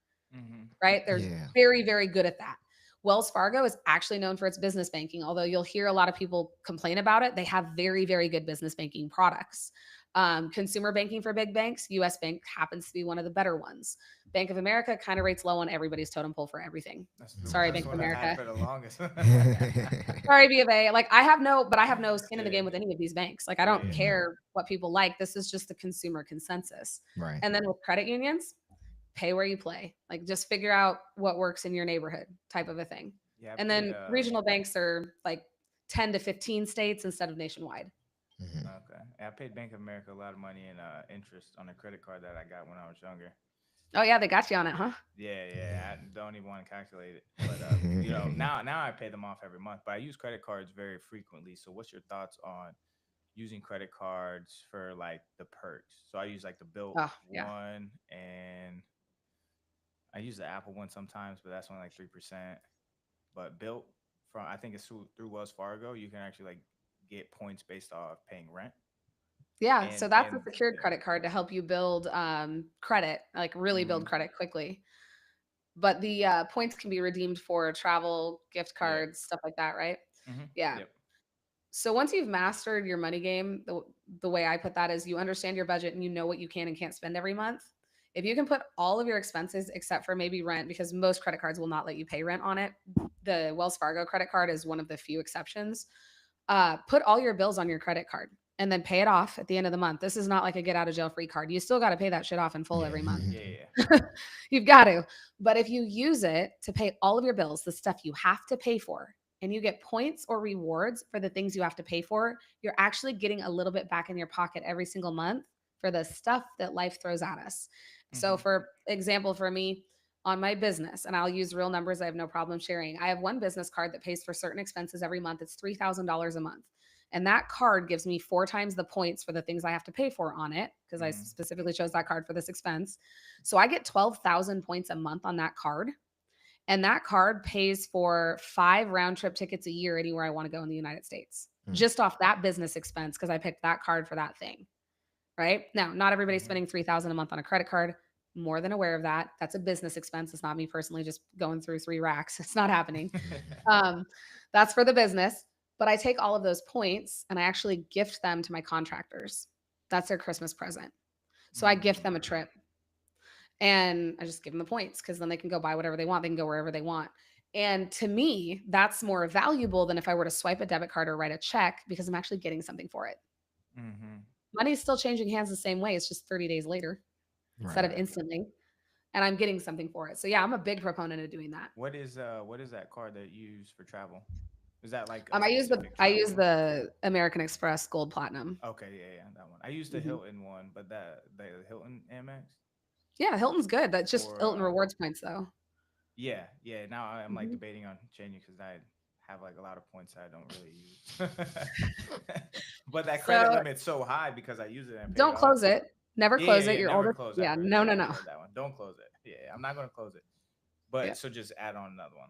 right? They're Yeah. very, very good at that. Wells Fargo is actually known for its business banking, although you'll hear a lot of people complain about it. They have very, very good business banking products. Consumer banking for big banks, US Bank happens to be one of the better ones. Bank of America kind of rates low on everybody's totem pole for everything. Sorry, Bank of I've had America. for the longest. Sorry, B of A. Like I have no skin in the Yeah. game with any of these banks. Like I don't Yeah. care what people like. This is just the consumer consensus. Right. And then with credit unions, pay where you play. Like just figure out what works in your neighborhood type of a thing. Yeah, I And paid, then regional banks are like 10 to 15 states instead of nationwide. Mhm. okay. I paid Bank of America a lot of money in interest on a credit card that I got when I was younger. Oh yeah, they got you on it, huh? Yeah. I don't even want to calculate it, but now I pay them off every month. But I use credit cards very frequently. So, what's your thoughts on using credit cards for like the perks? So I use like the Built Oh yeah. one, and I use the Apple one sometimes, but that's only like 3%. But Built from I think it's through Wells Fargo, you can actually like get points based off paying rent. Yeah. So that's a And secured credit card to help you build credit, like really build Mhm. credit quickly. But the points can be redeemed for travel, gift Yeah. cards, stuff like that, right? Hmm. Yeah. Yep. So once you've mastered your money game, the way I put that is you understand your budget and you know what you can and can't spend every month. If you can put all of your expenses except for maybe rent, because most credit cards will not let you pay rent on it. The Wells Fargo credit card is one of the few exceptions. Put all your bills on your credit card and then pay it off at the end of the month. This is not like a get out of jail free card. You still got to pay that shit off in full Yeah. every month. Yeah. You've got to. But if you use it to pay all of your bills, the stuff you have to pay for, and you get points or rewards for the things you have to pay for, you're actually getting a little bit back in your pocket every single month for the stuff that life throws at us. So, Hmm. for example, for me on my business, and I'll use real numbers, I have no problem sharing. I have one business card that pays for certain expenses every month. It's $3,000 a month. And that card gives me 4 times the points for the things I have to pay for on it because I Hmm. specifically chose that card for this expense. So I get 12,000 points a month on that card. And that card pays for 5 round trip tickets a year anywhere I want to go in the United States, Mm. just off that business expense because I picked that card for that thing. Right now, not everybody's Hmm. spending 3,000 a month on a credit card. More than aware of that. That's a business expense. It's not me personally just going through 3 racks. It's not happening. Um, that's for the business. But I take all of those points and I actually gift them to my contractors. That's their Christmas present. So I gift them a trip and I just give them the points because then they can go buy whatever they want. They can go wherever they want. And to me, that's more valuable than if I were to swipe a debit card or write a check because I'm actually getting something for it. Hmm. Money's still changing hands the same way. It's just 30 days later instead of Right. instantly. And I'm getting something for it. So yeah, I'm a big proponent of doing that. What is that card that you use for travel? Is that like a I use the specific I travel use one? the American Express Gold Platinum. Okay, yeah, that one. I used the Mhm. Hilton one, but the Hilton Amex Yeah, Hilton's good. That's just or Hilton rewards points though. yeah. Now I'm like Mhm. debating on changing because I have like a lot of points I don't really use. But that credit So limit's so high because I use it and pay it don't off. close it. Never close it. Your Never oldest. close. Yeah, no, no, I no. heard that one. Don't close it. Yeah, I'm not gonna close it. Yeah. But so just add on another one.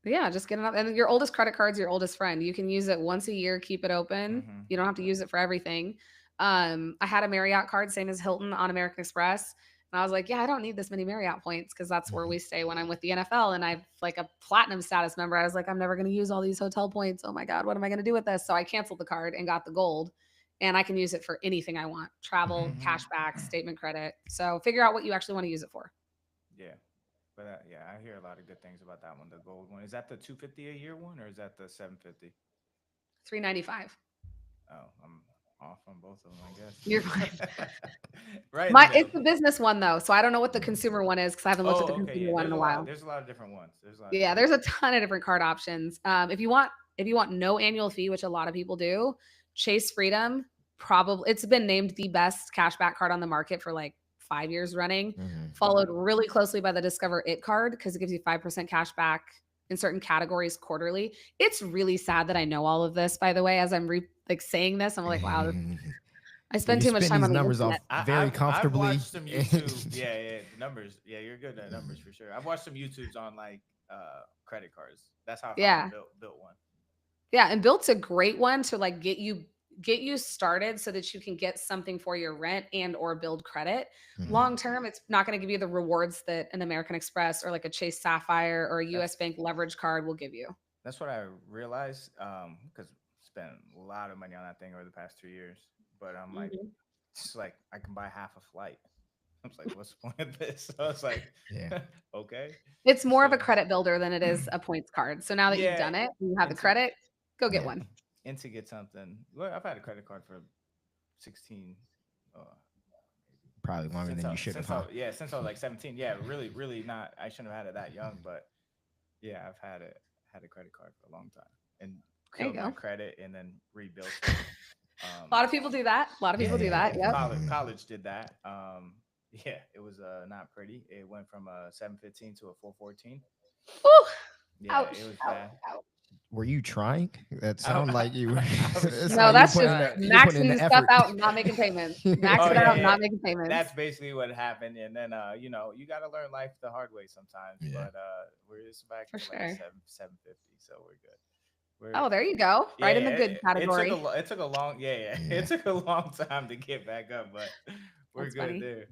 Yeah, just get enough. And your oldest credit card's your oldest friend. You can use it once a year, keep it open. Hmm. You don't have to use it for everything. I had a Marriott card, same as Hilton on American Express. And I was like, yeah, I don't need this many Marriott points because that's where we stay when I'm with the NFL. And I've like a platinum status member. I was like, I'm never going to use all these hotel points. Oh my God, what am I going to do with this? So I canceled the card and got the gold. And I can use it for anything I want travel, Hmm. cashback, statement credit. So figure out what you actually want to use it for. Yeah. But yeah, I hear a lot of good things about that one, the gold one. Is that the 250 a year one or is that the 750? 395. Oh, I'm off on both of them, I guess. You're fine. Right. in the It's the middle. business one though, so I don't know what the consumer one is because I haven't looked at the Oh, okay. consumer Yeah. one in a while. There's a lot of different ones. Yeah, there's a ton of different card options. If you want no annual fee, which a lot of people do, Chase Freedom probably it's been named the best cashback card on the market for like 5 years running, followed really closely by the Discover It card because it gives you 5% cash back in certain categories quarterly. It's really sad that I know all of this, by the way, as I'm saying this. I'm like, wow, I spend You too much spin time these on the numbers off internet. very I've comfortably. watched some YouTube. Yeah, the numbers. Yeah, you're good at numbers for sure. I've watched some YouTubes on like credit cards. That's how I Yeah. finally built one. Yeah, and Built's a great one to like get you started so that you can get something for your rent and or build credit. Long term, it's not going to give you the rewards that an American Express or like a Chase Sapphire or a US Bank leverage card will give you. That's what I realized because spent a lot of money on that thing over the past 2 years. But I'm like, it's like I can buy half a flight. I was like, what's the point of this? So I was like, Yeah. okay. It's more of a So- credit builder than it is a points card. So now that you've Yeah, done it, you have the it's a- credit, go get Yeah. one. And to get something, well, I've had a credit card for 16. Probably longer than you should have. Huh? Since I was like 17. Yeah, really not. I shouldn't have had it that young, but yeah, I've had a credit card for a long time and There you killed my go. credit and then rebuilt it. A lot of people do that. A lot of people do that. Yep. College did that. Yeah, it was not pretty. It went from a 715 to a 414. Ooh, Yeah, ouch, it was ouch, bad. ouch. Were you trying? That sounded like you. It's No, like that's you putting just the- you putting in maxing the stuff effort. out and not making payments. Max Oh, it yeah, out, yeah. not making payments. That's basically what happened. And then you got to learn life the hard way sometimes. Yeah. But we're just back For to sure. like 750, so we're good. Oh, there you go. Right in the good category. It took a long, Yeah. It took a long time to get back up, but we're That's good funny. there.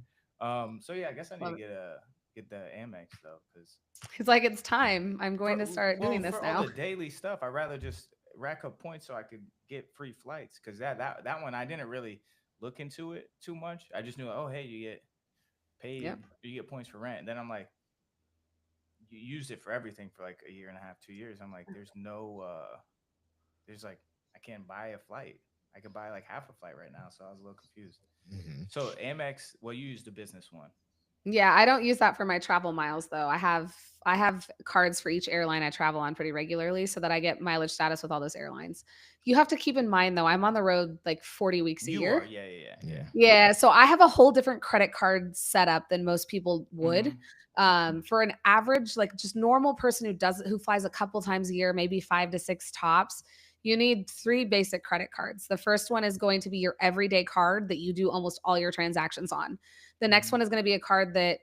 So yeah, I guess I need Love to get the Amex though, because It's like it's time. I'm going to start doing this for now. all the daily stuff, I'd rather just rack up points so I could get free flights. Because that one I didn't really look into it too much. I just knew, oh hey, you get paid, Yep. you get points for rent. And then I'm like, you used it for everything for like a year and a half, 2 years. I'm like, there's like I can't buy a flight. I could buy like half a flight right now, so I was a little confused. So Amex, well, you used the business one. Yeah, I don't use that for my travel miles though. I have cards for each airline I travel on pretty regularly so that I get mileage status with all those airlines. You have to keep in mind though, I'm on the road like 40 weeks a year. Yeah. Yeah, so I have a whole different credit card setup than most people would. Mhm. For an average, like just normal person who flies a couple times a year, maybe 5 to 6 tops, you need 3 basic credit cards. The first one is going to be your everyday card that you do almost all your transactions on. The next Mhm. one is going to be a card that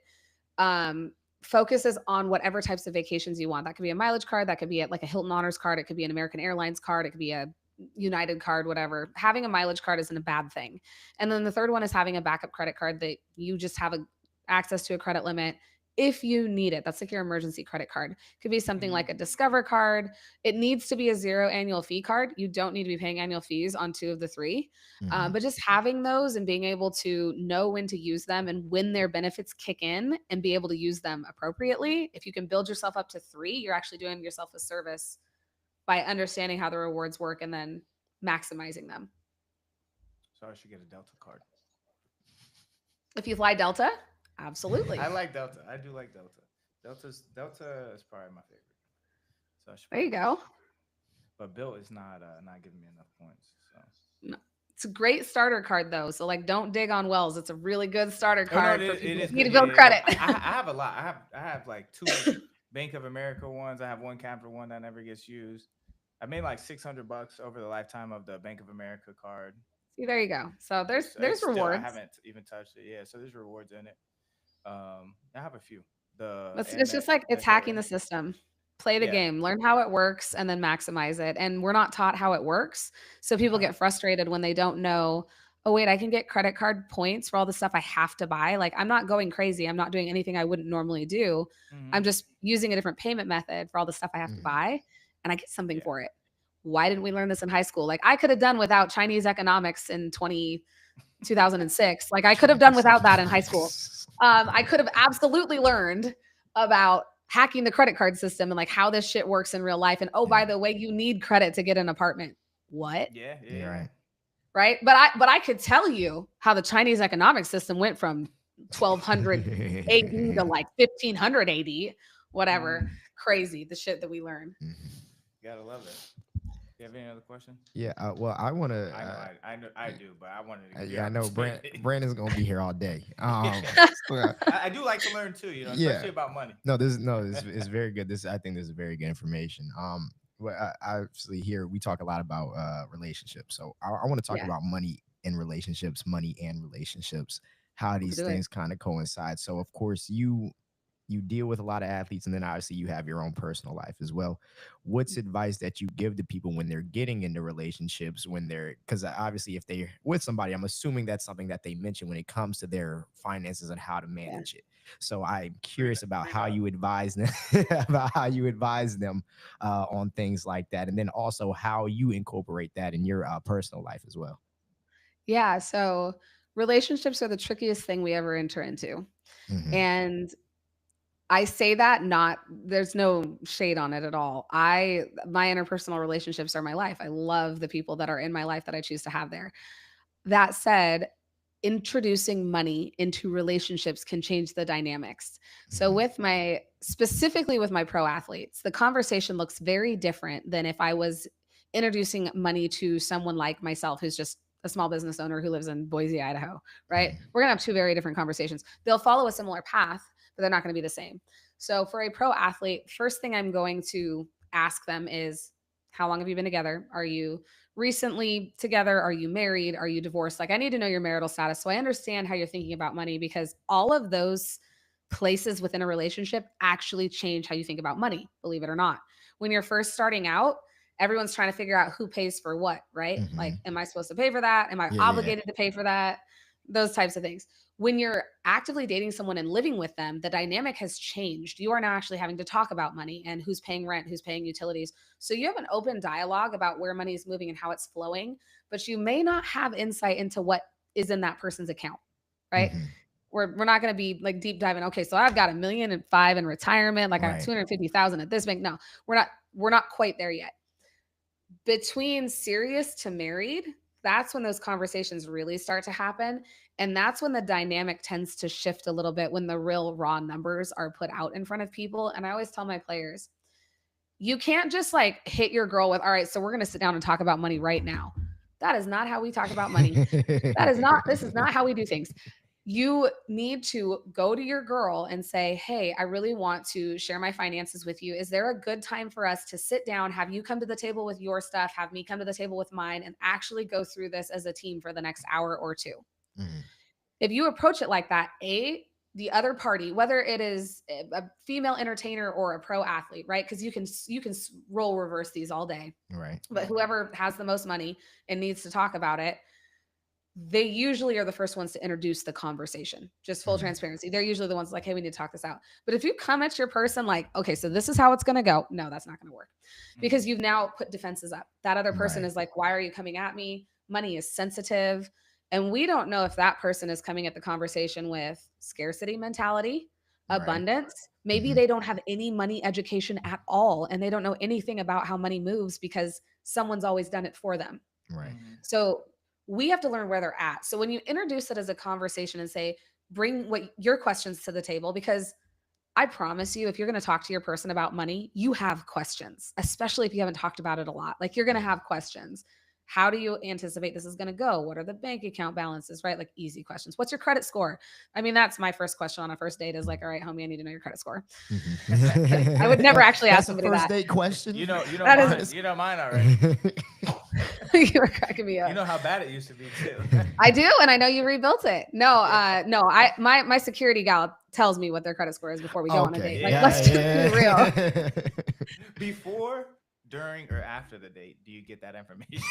focuses on whatever types of vacations you want. That could be a mileage card, that could be like a Hilton Honors card, it could be an American Airlines card, it could be a United card, whatever. Having a mileage card isn't a bad thing. And then the third one is having a backup credit card that you just have access to a credit limit if you need it. That's like your emergency credit card. Could be something Mhm. like a Discover card. It needs to be a 0 annual fee card. You don't need to be paying annual fees on 2 of the 3. But just having those and being able to know when to use them and when their benefits kick in and be able to use them appropriately. If you can build yourself up to 3, you're actually doing yourself a service by understanding how the rewards work and then maximizing them. So I should get a Delta card. If you fly Delta, absolutely. I like Delta. I do like Delta. Delta is probably my favorite. So I should There you probably- go. But Bill is not giving me enough points. So It's a great starter card though. So like don't dig on Wells. It's a really good starter card for people who need to good. build Yeah. credit. I have a lot. I have like 2 Bank of America ones. I have 1 Capital one that never gets used. I made like $600 over the lifetime of the Bank of America card. See, there you go. So there's It's still- rewards. I haven't even touched it. Yeah, so there's rewards in it. I have a few. It's just like it's hacking the system. Play the Yeah. game, learn how it works, and then maximize it. And we're not taught how it works. So people get frustrated when they don't know, oh, wait, I can get credit card points for all the stuff I have to buy. Like I'm not going crazy. I'm not doing anything I wouldn't normally do. Mhm. I'm just using a different payment method for all the stuff I have to buy. And I get something Yeah. for it. Why didn't we learn this in high school? Like I could have done without Chinese economics in 2006. Like I could have done without that in high school. I could have absolutely learned about hacking the credit card system and like how this shit works in real life. And oh, by the way, you need credit to get an apartment. What? Yeah. You're right. right? But I could tell you how the Chinese economic system went from 1200 AD to like 1500 AD, whatever. Crazy, the shit that we learned. Gotta love it. You have any other question? Yeah, well, I want to. I know I do, but I wanted to. Yeah, I know. Brandon's gonna be here all day. I do like to learn too, you know, especially about money. It's very good. I think this is very good information. Well, obviously here we talk a lot about relationships, so I want to talk about money and relationships, how these things kind of coincide. So of course you deal with a lot of athletes, and then obviously you have your own personal life as well. What's advice that you give to people when they're getting into relationships, because obviously if they're with somebody, I'm assuming that's something that they mention when it comes to their finances and how to manage it. So I'm curious about how you advise them on things like that. And then also how you incorporate that in your personal life as well. Yeah. So relationships are the trickiest thing we ever enter into. And I say that there's no shade on it at all. My interpersonal relationships are my life. I love the people that are in my life that I choose to have there. That said, introducing money into relationships can change the dynamics. So specifically with my pro athletes, the conversation looks very different than if I was introducing money to someone like myself, who's just a small business owner who lives in Boise, Idaho, right? We're gonna have two very different conversations. They'll follow a similar path, but they're not going to be the same. So for a pro athlete, first thing I'm going to ask them is, how long have you been together? Are you recently together? Are you married? Are you divorced? Like, I need to know your marital status, so I understand how you're thinking about money, because all of those places within a relationship actually change how you think about money, believe it or not. When you're first starting out, everyone's trying to figure out who pays for what, right? Like, am I supposed to pay for that? Am I obligated to pay for that? Those types of things. When you're actively dating someone and living with them, the dynamic has changed. You are now actually having to talk about money and who's paying rent, who's paying utilities. So you have an open dialogue about where money is moving and how it's flowing, but you may not have insight into what is in that person's account, right? We're not going to be like deep diving. Okay, so I've got $1.5 million in retirement. Like I have 250,000 at this bank. No, we're not quite there yet. Between serious to married, that's when those conversations really start to happen. And that's when the dynamic tends to shift a little bit, when the real raw numbers are put out in front of people. And I always tell my players, you can't just like hit your girl with, all right, so we're going to sit down and talk about money right now. That is not how we talk about money. This is not how we do things. You need to go to your girl and say, hey, I really want to share my finances with you. Is there a good time for us to sit down, have you come to the table with your stuff, have me come to the table with mine, and actually go through this as a team for the next hour or two? If you approach it like that, the other party, whether it is a female entertainer or a pro athlete, right? Because you can role reverse these all day, right? But whoever has the most money and needs to talk about it, they usually are the first ones to introduce the conversation. Just full transparency. They're usually the ones like, hey, we need to talk this out. But if you come at your person like, okay, so this is how it's going to go. No, that's not going to work, because you've now put defenses up. That other person is like, why are you coming at me? Money is sensitive. And we don't know if that person is coming at the conversation with scarcity mentality, abundance. Maybe they don't have any money education at all, and they don't know anything about how money moves because someone's always done it for them. Right. So we have to learn where they're at. So when you introduce it as a conversation and say, bring your questions to the table, because I promise you, if you're going to talk to your person about money, you have questions, especially if you haven't talked about it a lot. Like, you're going to have questions. How do you anticipate this is going to go? What are the bank account balances, right? Like, easy questions. What's your credit score? I mean, that's my first question on a first date, is like, all right, homie, I need to know your credit score. I would never actually ask somebody first that. Date question. You know mine already. You were cracking me up. You know how bad it used to be too. I do, and I know you rebuilt it. No, my security gal tells me what their credit score is before we go on a date. Like, let's just be real. Before, during, or after the date, do you get that information?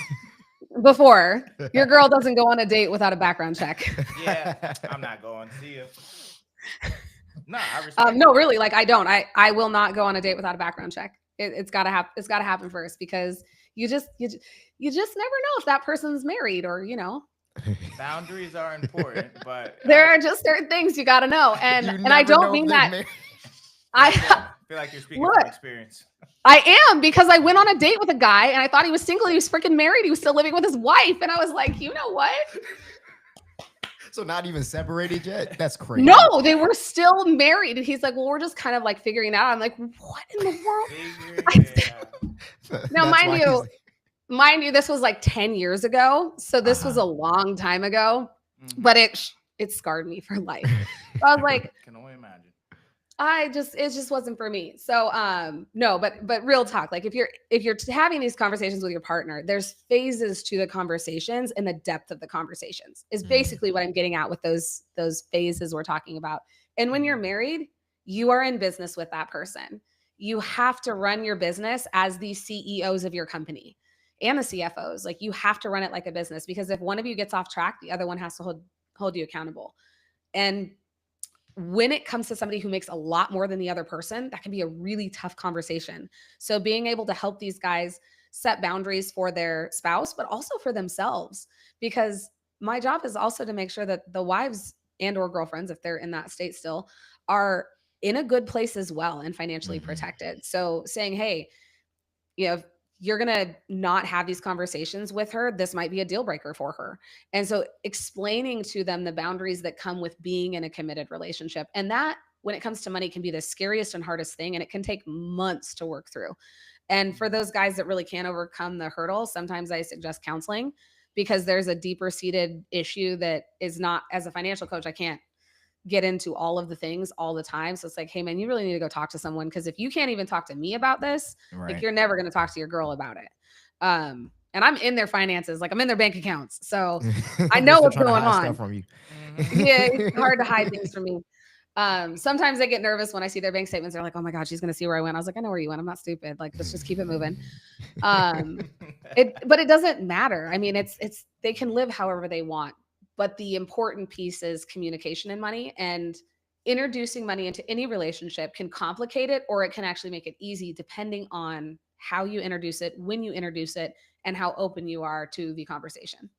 Before. Your girl doesn't go on a date without a background check. Yeah, I'm not going. See you. No, I respect no, really, like, I don't. I will not go on a date without a background check. It's gotta happen. It's gotta happen first, because you just never know if that person's married or, Boundaries are important, but there are just certain things you gotta know. And I don't mean that. I feel like you're speaking Look. from experience. I am, because I went on a date with a guy and I thought he was single. He was freaking married. He was still living with his wife. And I was like, you know what? So not even separated yet? That's crazy. No, they were still married. And he's like, well, we're just kind of like figuring it out. I'm like, what in the world? Now, That's why he's- mind you, this was like 10 years ago. So this was a long time ago, but it scarred me for life. So I was like, can only imagine. it just wasn't for me. So no, but real talk, like if you're having these conversations with your partner, there's phases to the conversations, and the depth of the conversations is basically what I'm getting at with those phases we're talking about. And when you're married, you are in business with that person. You have to run your business as the CEOs of your company and the CFOs. Like, you have to run it like a business, because if one of you gets off track, the other one has to hold you accountable. And when it comes to somebody who makes a lot more than the other person, that can be a really tough conversation. So being able to help these guys set boundaries for their spouse, but also for themselves, because my job is also to make sure that the wives and or girlfriends, if they're in that state still, are in a good place as well and financially protected. So saying, hey, if you're going to not have these conversations with her, this might be a deal breaker for her. And so explaining to them the boundaries that come with being in a committed relationship. And that, when it comes to money, can be the scariest and hardest thing. And it can take months to work through. And for those guys that really can't overcome the hurdle, sometimes I suggest counseling, because there's a deeper seated issue that is not, as a financial coach, I can't get into all of the things all the time. So it's like, hey man, you really need to go talk to someone, because if you can't even talk to me about this, like, you're never going to talk to your girl about it. And I'm in their finances, like I'm in their bank accounts, so I know what's going on. From you. Yeah, it's hard to hide things from me. Sometimes they get nervous when I see their bank statements. They're like, oh my God, she's going to see where I went. I was like, I know where you went. I'm not stupid. Like, let's just keep it moving. But it doesn't matter. I mean, it's they can live however they want. But the important piece is communication and money, and introducing money into any relationship can complicate it, or it can actually make it easy, depending on how you introduce it, when you introduce it, and how open you are to the conversation.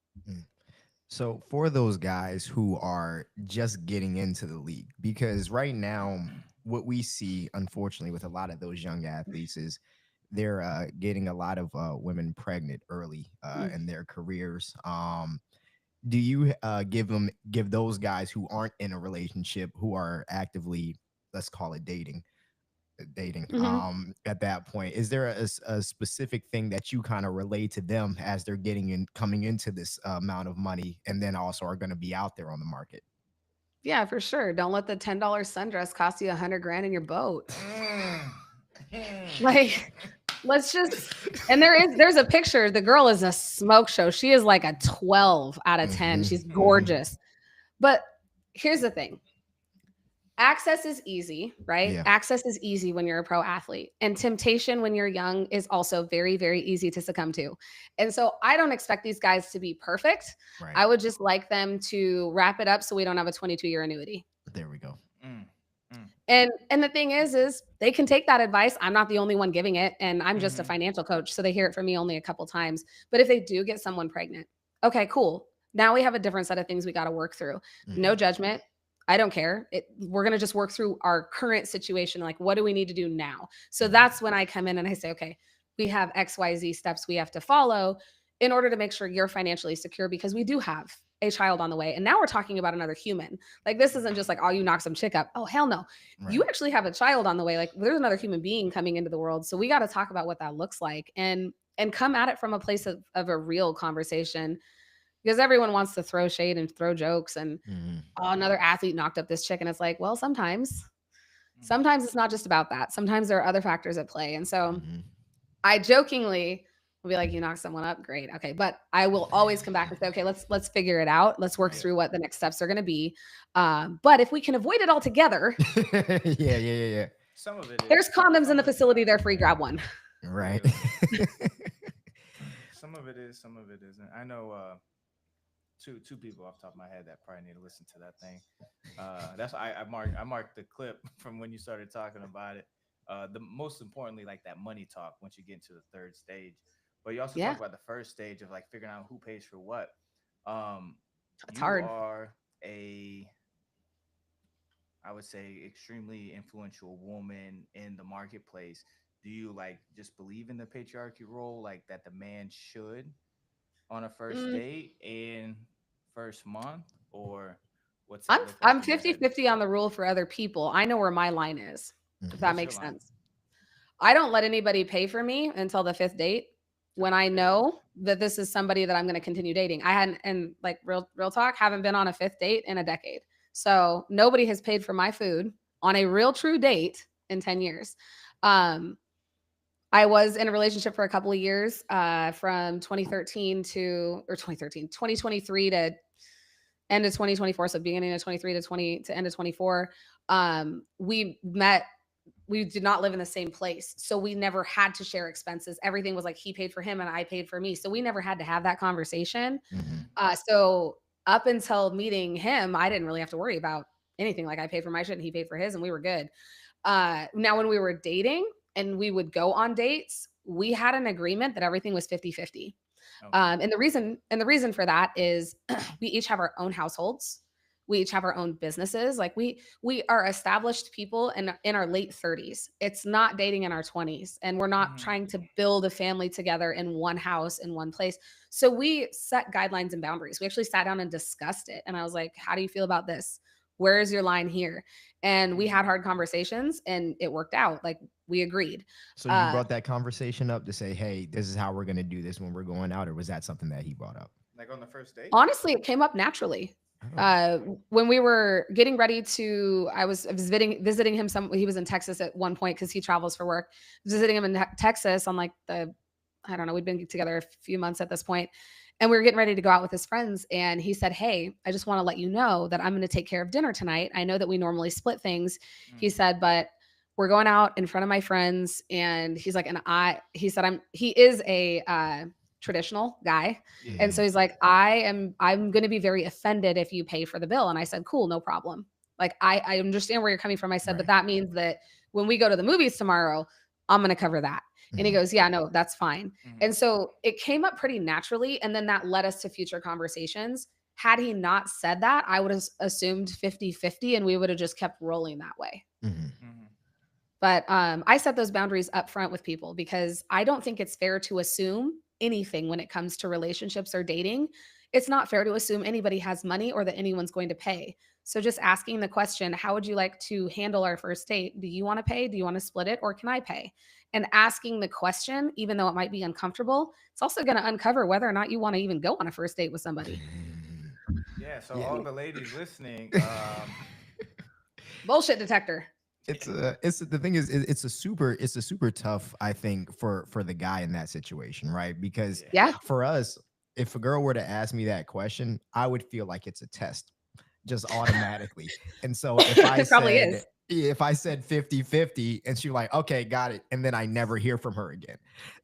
So for those guys who are just getting into the league, because right now what we see, unfortunately, with a lot of those young athletes is they're getting a lot of women pregnant early in their careers. Do you give those guys who aren't in a relationship, who are actively, let's call it dating at that point, is there a specific thing that you kind of relay to them as they're coming into this amount of money, and then also are going to be out there on the market? Yeah, for sure. Don't let the $10 sundress cost you $100,000 in your boat. Like, let's just, and there's a picture. The girl is a smoke show. She is like a 12 out of 10. She's gorgeous. But here's the thing. Access is easy, right? Yeah. Access is easy when you're a pro athlete, and temptation when you're young is also very, very easy to succumb to. And so I don't expect these guys to be perfect. Right. I would just like them to wrap it up so we don't have a 22-year annuity. There we go. And the thing is they can take that advice. I'm not the only one giving it, and I'm just a financial coach, so they hear it from me only a couple times. But if they do get someone pregnant, okay, cool. Now we have a different set of things we got to work through. No judgment. I don't care. We're going to just work through our current situation. Like, what do we need to do now? So that's when I come in and I say, okay, we have XYZ steps we have to follow in order to make sure you're financially secure, because we do have a child on the way. And now we're talking about another human. Like, this isn't just like, oh, you knock some chick up. Oh, hell no. Right. You actually have a child on the way. Like, there's another human being coming into the world. So we got to talk about what that looks like, and come at it from a place of a real conversation. Because everyone wants to throw shade and throw jokes and oh, another athlete knocked up this chick. And it's like, well, sometimes it's not just about that. Sometimes there are other factors at play. And so I jokingly will be like, you knock someone up, great. Okay. But I will always come back and say, okay, let's figure it out. Let's work through what the next steps are going to be. But if we can avoid it altogether. Yeah. Some of it is. There's condoms in the facility. They're free. Grab one. Right. Some of it is, some of it isn't. I know two people off the top of my head that probably need to listen to that thing. That's why I marked the clip from when you started talking about it. The most importantly, like that money talk once you get into the third stage. But you also talk about the first stage of like figuring out who pays for what. It's hard. You are a I would say, extremely influential woman in the marketplace, do you like just believe in the patriarchy role, like that the man should on a first Mm, date and first month, or what's I'm it look like I'm in your head? 50-50 on the rule for other people. I know where my line is, if that Mhm. What's your makes line? sense. I don't let anybody pay for me until the fifth date when I Okay. know that this is somebody that I'm going to continue dating. I hadn't, and like real talk, haven't been on a fifth date in a decade. So nobody has paid for my food on a real true date in 10 years. Um, I was in a relationship for a couple of years, from 2013 to, or 2013, 2023 to end of 2024. So beginning of 23 to 20 to end of 24. We met, we did not live in the same place. So we never had to share expenses. Everything was like he paid for him and I paid for me. So we never had to have that conversation. Mhm. So up until meeting him, I didn't really have to worry about anything. Like I paid for my shit and he paid for his and we were good. Now when we were dating and we would go on dates, we had an agreement that everything was 50-50. Okay. And the reason for that is we each have our own households. We each have our own businesses. Like we are established people in our late 30s. It's not dating in our 20s, and we're not Hmm. trying to build a family together in one house in one place. So we set guidelines and boundaries. We actually sat down and discussed it. And I was like, "How do you feel about this? Where is your line here?" And we had Hmm. hard conversations, and it worked out. Like we agreed. So you Uh, brought that conversation up to say, "Hey, this is how we're gonna do this when we're going out," or was that something that he brought up? Like on the first date? Honestly, it came up naturally. Oh, When we were getting ready to, I was visiting him. He was in Texas at one point because he travels for work. Visiting him in Texas on like I don't know, we'd been together a few months at this point, and we were getting ready to go out with his friends. And he said, "Hey, I just want to let you know that I'm going to take care of dinner tonight. I know that we normally split things." He Mm. said, "But we're going out in front of my friends." And he's like, he said, he is a traditional guy. And Yeah. so mhm, he's like, I'm going to be very offended if you pay for the bill. And I said, cool, no problem. Like, I understand where you're coming from. I said, but right. that means that when we go to the movies tomorrow, I'm going to cover that. And he Mhm, goes, yeah, no, that's fine. Hmm. And so it came up pretty naturally. And then that led us to future conversations. Had he not said that, I would have assumed 50-50, and we would have just kept rolling that way. mhm, Hmm. But I set those boundaries up front with people because I don't think it's fair to assume anything when it comes to relationships or dating. It's not fair to assume anybody has money or that anyone's going to pay. So just asking the question, how would you like to handle our first date? Do you want to pay? Do you want to split it? Or can I pay? And asking the question, even though it might be uncomfortable, it's also going to uncover whether or not you want to even go on a first date with somebody. mhm. Yeah. So Yeah. all the ladies listening, Bullshit detector. It's the thing is it's a super tough, I think, for the guy in that situation, right? Because yeah. Yeah, for us, if a girl were to ask me that question, I would feel like it's a test just automatically. And so it probably is. if I said 50-50, and she's like, okay, got it, and then I never hear from her again.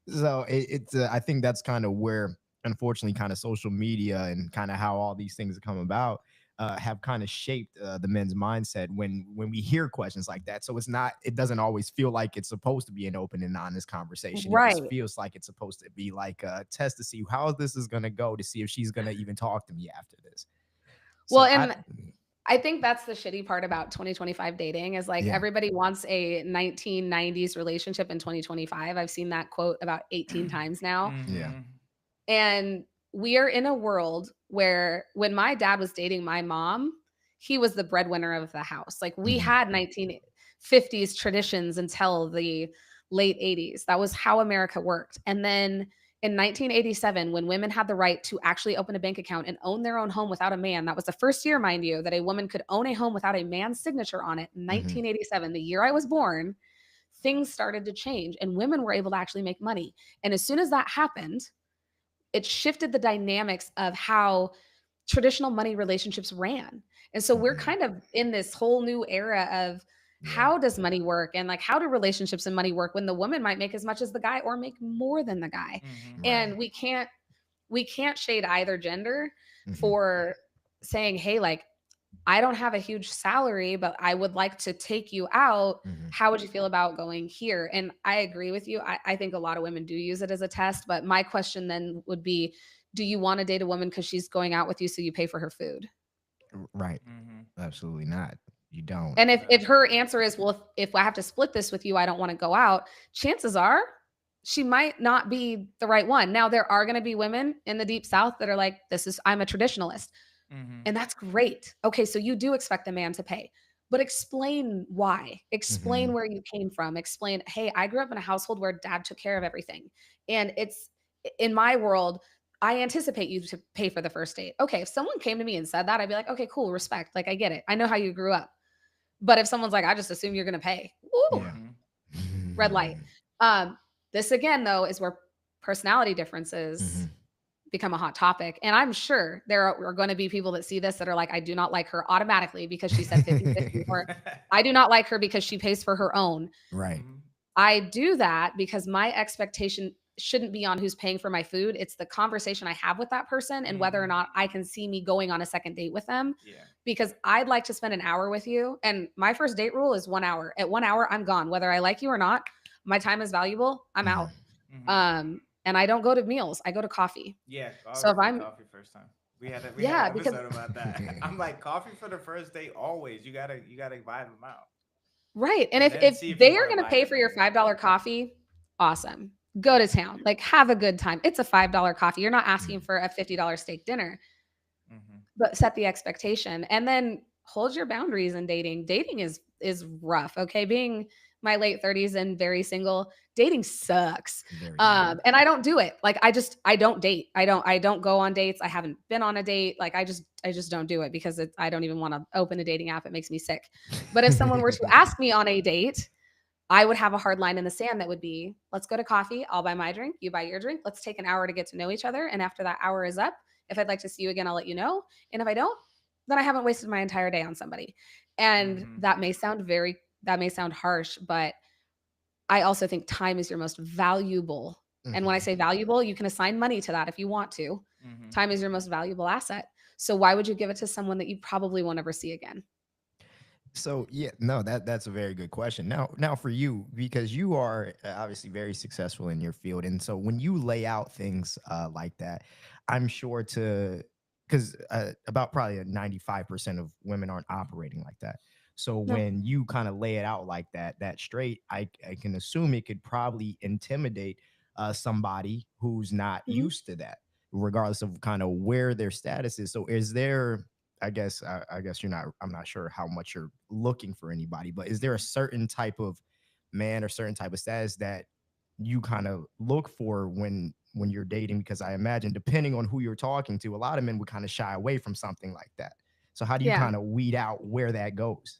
So it's I think that's kind of where, unfortunately, kind of social media and kind of how all these things come about have kind of shaped the men's mindset when we hear questions like that. So it doesn't always feel like it's supposed to be an open and honest conversation. It just Right. feels like it's supposed to be like a test to see how this is going to go, to see if she's going to even talk to me after this. Well, So and I think that's the shitty part about 2025 dating is like yeah. everybody wants a 1990s relationship in 2025. I've seen that quote about 18 times now. Yeah. Hmm. And we are in a world where when my dad was dating my mom, he was the breadwinner of the house. Like we Mhm. had 1950s traditions until the late 80s. That was how America worked. And then in 1987, when women had the right to actually open a bank account and own their own home without a man, that was the first year, mind you, that a woman could own a home without a man's signature on it. In Mhm. 1987, the year I was born, things started to change and women were able to actually make money. And as soon as that happened, it shifted the dynamics of how traditional money relationships ran. And so we're Mhm. kind of in this whole new era of Yeah. how does money work and like how do relationships and money work when the woman might make as much as the guy or make more than the guy. Hmm. And Right. we can't shade either gender Mhm. for saying, "Hey, like I don't have a huge salary, but I would like to take you out. Mhm. How would you feel about going here?" And I agree with you. I think a lot of women do use it as a test. But my question then would be, do you want to date a woman because she's going out with you so you pay for her food? Right. Hmm. Absolutely not. You don't. And if her answer is, well, if I have to split this with you, I don't want to go out, chances are she might not be the right one. Now, there are going to be women in the deep South that are like, I'm a traditionalist. And that's great. Okay, so you do expect the man to pay, but explain why. Explain where you came from. Explain, hey, I grew up in a household where dad took care of everything. And it's in my world, I anticipate you to pay for the first date. Okay, if someone came to me and said that, I'd be like, okay, cool, respect. Like, I get it. I know how you grew up. But if someone's like, I just assume you're going to pay, ooh, Yeah. red light. This again, though, is where personality differences become a hot topic. And I'm sure there are going to be people that see this that are like, I do not like her automatically because she said 50-50, or I do not like her because she pays for her own. Right. I do that because my expectation shouldn't be on who's paying for my food. It's the conversation I have with that person and whether or not I can see me going on a second date with them. Yeah. Because I'd like to spend an hour with you. And my first date rule is 1 hour. At 1 hour, I'm gone. Whether I like you or not, my time is valuable. I'm out. And I don't go to meals. I go to coffee. Yeah. So if I'm coffee first time. We had an because episode about that. I'm like, coffee for the first date always. You gotta vibe them out. right. And And then if see if you they are wanna going to buy pay them for your later. $5 coffee, awesome. Go to town. Like, have a good time. It's a $5 coffee. You're not asking for a $50 steak dinner, but set the expectation and then hold your boundaries in dating. Dating is rough. Okay. Being my late 30s and very single, dating sucks. Very And I don't do it. Like, I don't date. I don't go on dates. I haven't been on a date. Like, I just don't do it because I don't even want to open a dating app. It makes me sick. But if someone were to ask me on a date, I would have a hard line in the sand that would be, let's go to coffee. I'll buy my drink. You buy your drink. Let's take an hour to get to know each other. And after that hour is up, if I'd like to see you again, I'll let you know. And if I don't, then I haven't wasted my entire day on somebody. And that may sound harsh, but I also think time is your most valuable. And when I say valuable, you can assign money to that if you want to. Time is your most valuable asset. So why would you give it to someone that you probably won't ever see again? So yeah, no, that's a very good question. Now for you, because you are obviously very successful in your field, and so when you lay out things like that, I'm sure because about probably 95% of women aren't operating like that. So No. when you kind of lay it out like that straight, I can assume it could probably intimidate somebody who's not used to that, regardless of kind of where their status is. So is there, I guess I'm not sure how much you're looking for anybody, but is there a certain type of man or certain type of status that you kind of look for when you're dating? Because I imagine depending on who you're talking to, a lot of men would kind of shy away from something like that. So how do you Yeah. kind of weed out where that goes?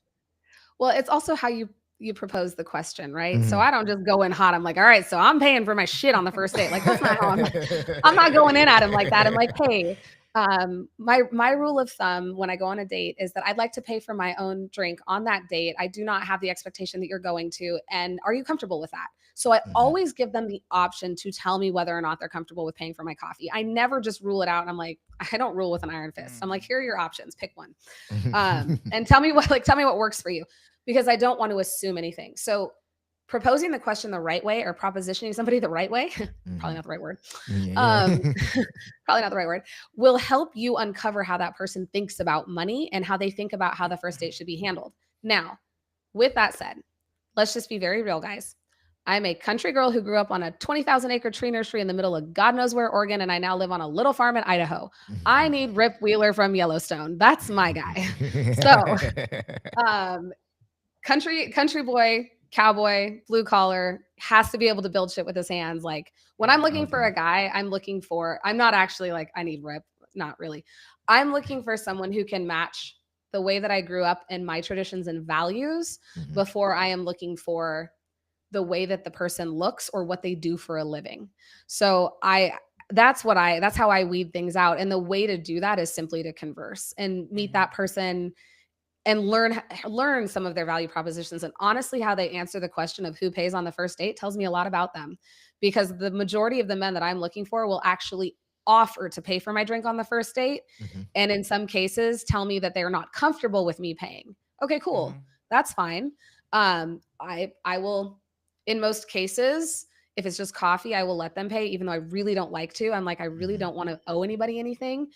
Well, it's also how you propose the question, right? So I don't just go in hot. I'm like, all right, so I'm paying for my shit on the first date. Like, that's not how I'm not going in at him like that. I'm like, hey, my rule of thumb when I go on a date is that I'd like to pay for my own drink on that date. I do not have the expectation that you're going to. And are you comfortable with that? So I always give them the option to tell me whether or not they're comfortable with paying for my coffee. I never just rule it out. And I'm like, I don't rule with an iron fist. I'm like, here are your options. Pick one. And tell me what works for you, because I don't want to assume anything. So proposing the question the right way or propositioning somebody the right way, probably not the right word. Probably not the right word, will help you uncover how that person thinks about money and how they think about how the first date should be handled. Now, with that said, let's just be very real, guys. I'm a country girl who grew up on a 20,000 acre tree nursery in the middle of God knows where, Oregon, and I now live on a little farm in Idaho. I need Rip Wheeler from Yellowstone. That's my guy. So, country boy, cowboy, blue collar, has to be able to build shit with his hands. Like, when I'm looking for a guy, I'm not actually like, I need Rip. Not really. I'm looking for someone who can match the way that I grew up and my traditions and values before I am looking for the way that the person looks or what they do for a living. So that's how I weed things out. And the way to do that is simply to converse and meet that person and learn some of their value propositions. And honestly, how they answer the question of who pays on the first date tells me a lot about them, because the majority of the men that I'm looking for will actually offer to pay for my drink on the first date. And in some cases tell me that they're not comfortable with me paying. Okay, cool. That's fine. I will, in most cases, if it's just coffee, I will let them pay, even though I really don't like to. I'm like, I really don't want to owe anybody anything.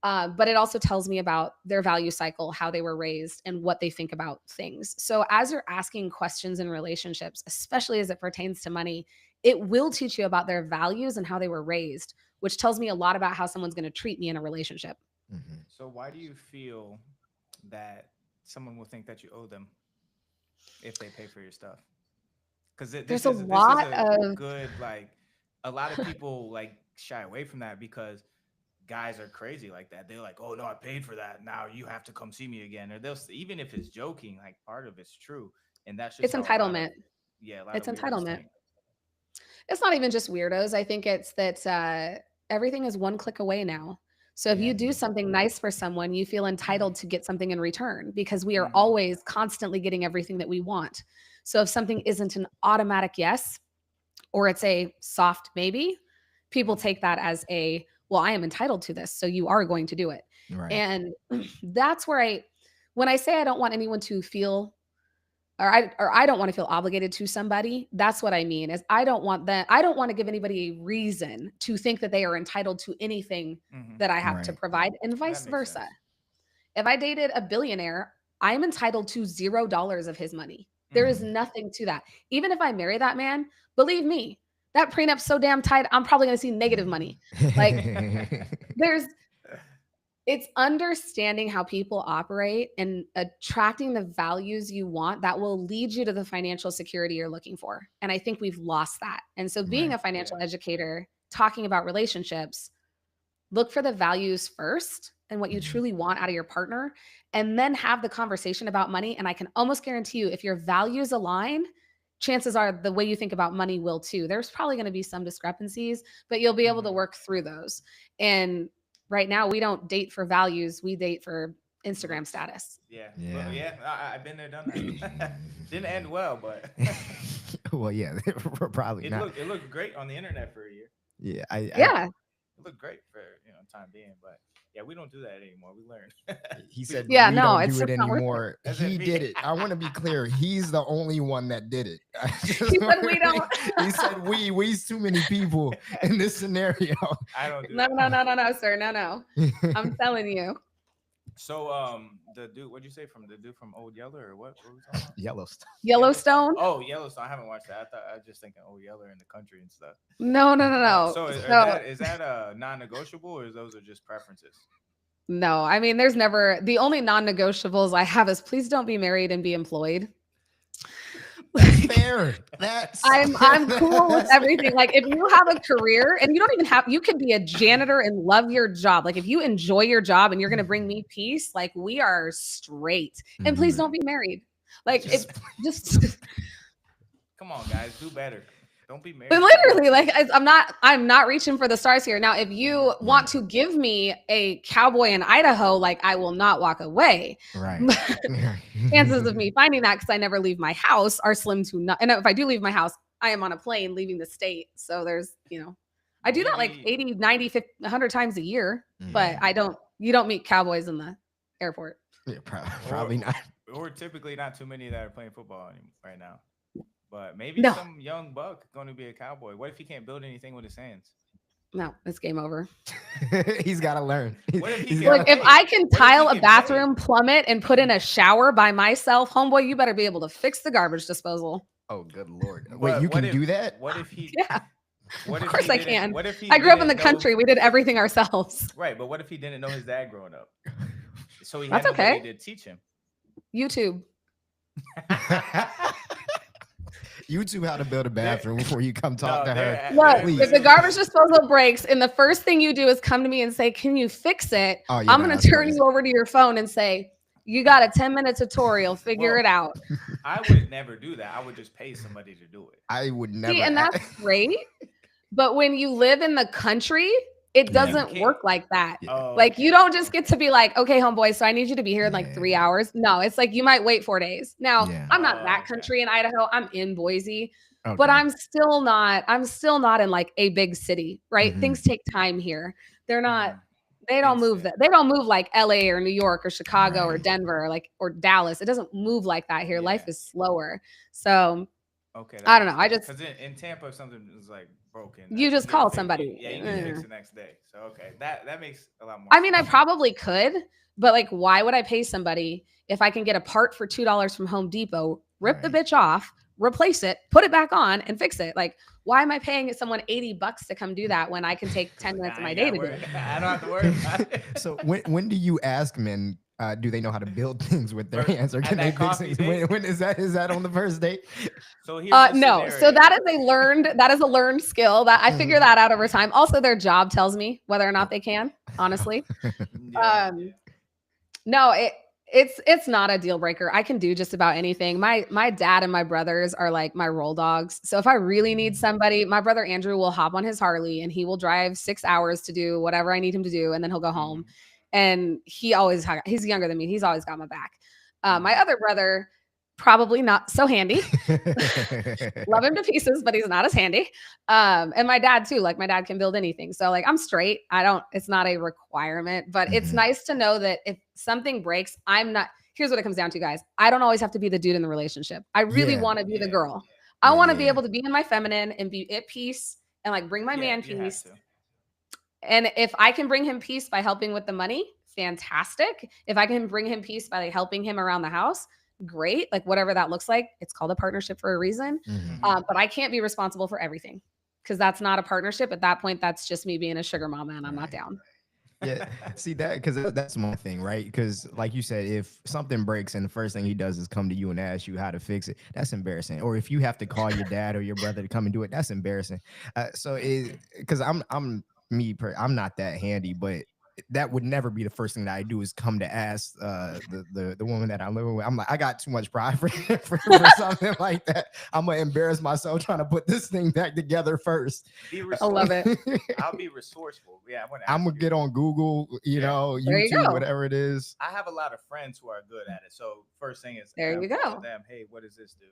But it also tells me about their value cycle, how they were raised, and what they think about things. So as you're asking questions in relationships, especially as it pertains to money, it will teach you about their values and how they were raised, which tells me a lot about how someone's going to treat me in a relationship. Mhm. So why do you feel that someone will think that you owe them if they pay for your stuff? Because There's a lot of good, like, a lot of people like shy away from that because guys are crazy like that. They're like, oh no, I paid for that. Now you have to come see me again. Or even if it's joking, like part of it's true. And that's just it's how a lot of, entitlement. yeah, a lot It's of weirdos entitlement. think. It's not even just weirdos. I think it's that everything is one click away now. So if Yeah. you do something nice for someone, you feel entitled to get something in return because we are Mhm. always constantly getting everything that we want. So if something isn't an automatic yes or it's a soft maybe, people take that as a, well, I am entitled to this. So you are going to do it. Right. And that's where when I say I don't want anyone to feel or I don't want to feel obligated to somebody. That's what I mean is I don't want to give anybody a reason to think that they are entitled to anything Mhm. that I have to Right. provide and vice That makes versa. sense. If I dated a billionaire, I'm entitled to $0 of his money. There is Mhm. nothing to that. Even if I marry that man, believe me, that preenup's so damn tight, I'm probably going to see negative money. Like there's it's understanding how people operate and attracting the values you want that will lead you to the financial security you're looking for. And I think we've lost that. And so being Right. a financial Yeah. educator, talking about relationships, look for the values first and what you Mhm. truly want out of your partner, and then have the conversation about money. And I can almost guarantee you, if your values align, chances are the way you think about money will too. There's probably going to be some discrepancies, but you'll be able to Mhm. work through those. And right now, we don't date for values, we date for Instagram Looks. status. Yeah. Yeah. Yeah. I've been there, done that. Didn't end well, but Well, yeah, probably not. it looked great on the internet for a year. Yeah, Yeah. It looked great for time being, but yeah, we don't do that anymore. We learned. he said Yeah, we no, don't it's do it just not worth it. anymore. As He if did it. I want to be clear. He's the only one that did it. I just He said wanna we be- don't. He said we's too many people in this scenario. I don't do No, that. no, sir. No. I'm telling you. So the dude, what'd you say from the dude from Old Yeller or what? What were we talking about? Yellowstone. Yellowstone? Oh, Yellowstone. I haven't watched that. I was just thinking Old Yeller in the country and stuff. No. So So is that non-negotiable or those are just preferences? no, I mean, there's never the only non-negotiables I have is please don't be married and be employed. That's fair. That's I'm cool with that's everything. fair. Like if you have a career and you don't even have, you could be a janitor and love your job. Like if you enjoy your job and you're going to bring me peace, like we are straight. And please don't be married. Like Just- it just Come on, guys, do better. Don't be married. but literally, like I'm not reaching for the stars here. Now, if you want to give me a cowboy in Idaho, like I will not walk away. Right. Chances of me finding that because I never leave my house are slim to none. And if I do leave my house, I am on a plane leaving the state. So there's, I do that like Maybe- 80, 90, 50, 100 times a year, but Mhm. you don't meet cowboys in the airport. Yeah, probably not. Or typically not too many that are playing football right now. But maybe No. some young buck going to be a cowboy. What if he can't build anything with his hands? No, it's game over. He's got to learn. What if he He's can- Look, if Hey, I can what if he tile a can bathroom, plumb it, and put in a shower by myself, homeboy, you better be able to fix the garbage disposal. Oh, good lord! But Wait, you what can if- do that? What if he? Yeah, What of if course he I didn't- can. What if he? I grew up in the didn't know- country. We did everything ourselves. Right, but what if he didn't know his dad growing up? So he That's had nobody okay. to teach him. YouTube. YouTube how to build a bathroom before you come talk to her. Look, Please. if the garbage disposal breaks and the first thing you do is come to me and say, "Can you fix it?" Oh, yeah, I'm no, going that's to turn crazy. you over to your phone and say, "You got a 10-minute tutorial. Figure Well, it out." I would never do that. I would just pay somebody to do it. I would never. See, and that's great. But when you live in the country, it Yeah. doesn't Okay. work like that. Yeah. Oh, Like you okay, don't just get to be like, "Okay, homeboy, so I need you to be here in like 3 Yeah. hours." No, it's like you might wait 4 days. Now, Yeah. I'm not Oh, that okay. country in Idaho. I'm in Boise. Okay. But I'm still not in like a big city, right? Mhm. Things take time here. They're not Mhm. they don't move Instant. that. They don't move like LA or New York or Chicago or Right. Denver or Dallas. It doesn't move like that here. Life Yeah. is slower. So Okay, that I don't makes know. I sense. just Because in Tampa, if something is like broken, you you just get it call fixed. somebody. Yeah, you get it fixed the next day. So okay, that makes a lot more I mean, I sense. probably could, but like, why would I pay somebody if I can get a part for $2 from Home Depot, rip the Right. bitch off, replace it, put it back on, and fix it? Like, why am I paying someone $80 to come do that when I can take 10 Like, minutes of I my ain't day got to to do worry. it? I don't have to worry about it. So when do you ask men? Do they know how to build things with their First, hands, or at can they that fix coffee things? date. When is that on the first date? So here's the No. So scenario. that is a learned skill that I figure Mhm. that out over time. Also, their job tells me whether or not they can, honestly. Yeah. No, it's not a deal breaker. I can do just about anything. My dad and my brothers are like my roll dogs. So if I really need somebody, my brother Andrew will hop on his Harley and he will drive 6 hours to do whatever I need him to do, and then he'll go home. And he's younger than me. He's always got my back. My other brother, probably not so handy. Love him to pieces, but he's not as handy. And my dad too. Like my dad can build anything. So like I'm straight. It's not a requirement, but it's Mhm. nice to know that if something breaks, I'm not. Here's what it comes down to, guys. I don't always have to be the dude in the relationship. I really Yeah. want to be the Yeah. girl. I Yeah, want to be yeah. able to be in my feminine and be at peace and like bring my man You have peace. to. And if I can bring him peace by helping with the money, fantastic. If I can bring him peace by like helping him around the house, great. Like whatever that looks like, it's called a partnership for a reason. Mhm. But I can't be responsible for everything because that's not a partnership. At that point, that's just me being a sugar mama, and I'm not Right. down. Yeah, see that because that's my thing, right? Because like you said, if something breaks and the first thing he does is come to you and ask you how to fix it, that's embarrassing. Or if you have to call your dad or your brother to come and do it, that's embarrassing. So it because I'm not that handy, but that would never be the first thing that I do is come to ask the woman that I'm living with. I'm like, I got too much pride for something like that. I'm gonna embarrass myself trying to put this thing back together first. Be I love it. I'll be resourceful. Yeah, I want to I'm ask gonna you. get on Google, Yeah. There you YouTube, go. whatever it is. I have a lot of friends who are good at it. So first thing is There I'll you call go. them. Hey, what does this do?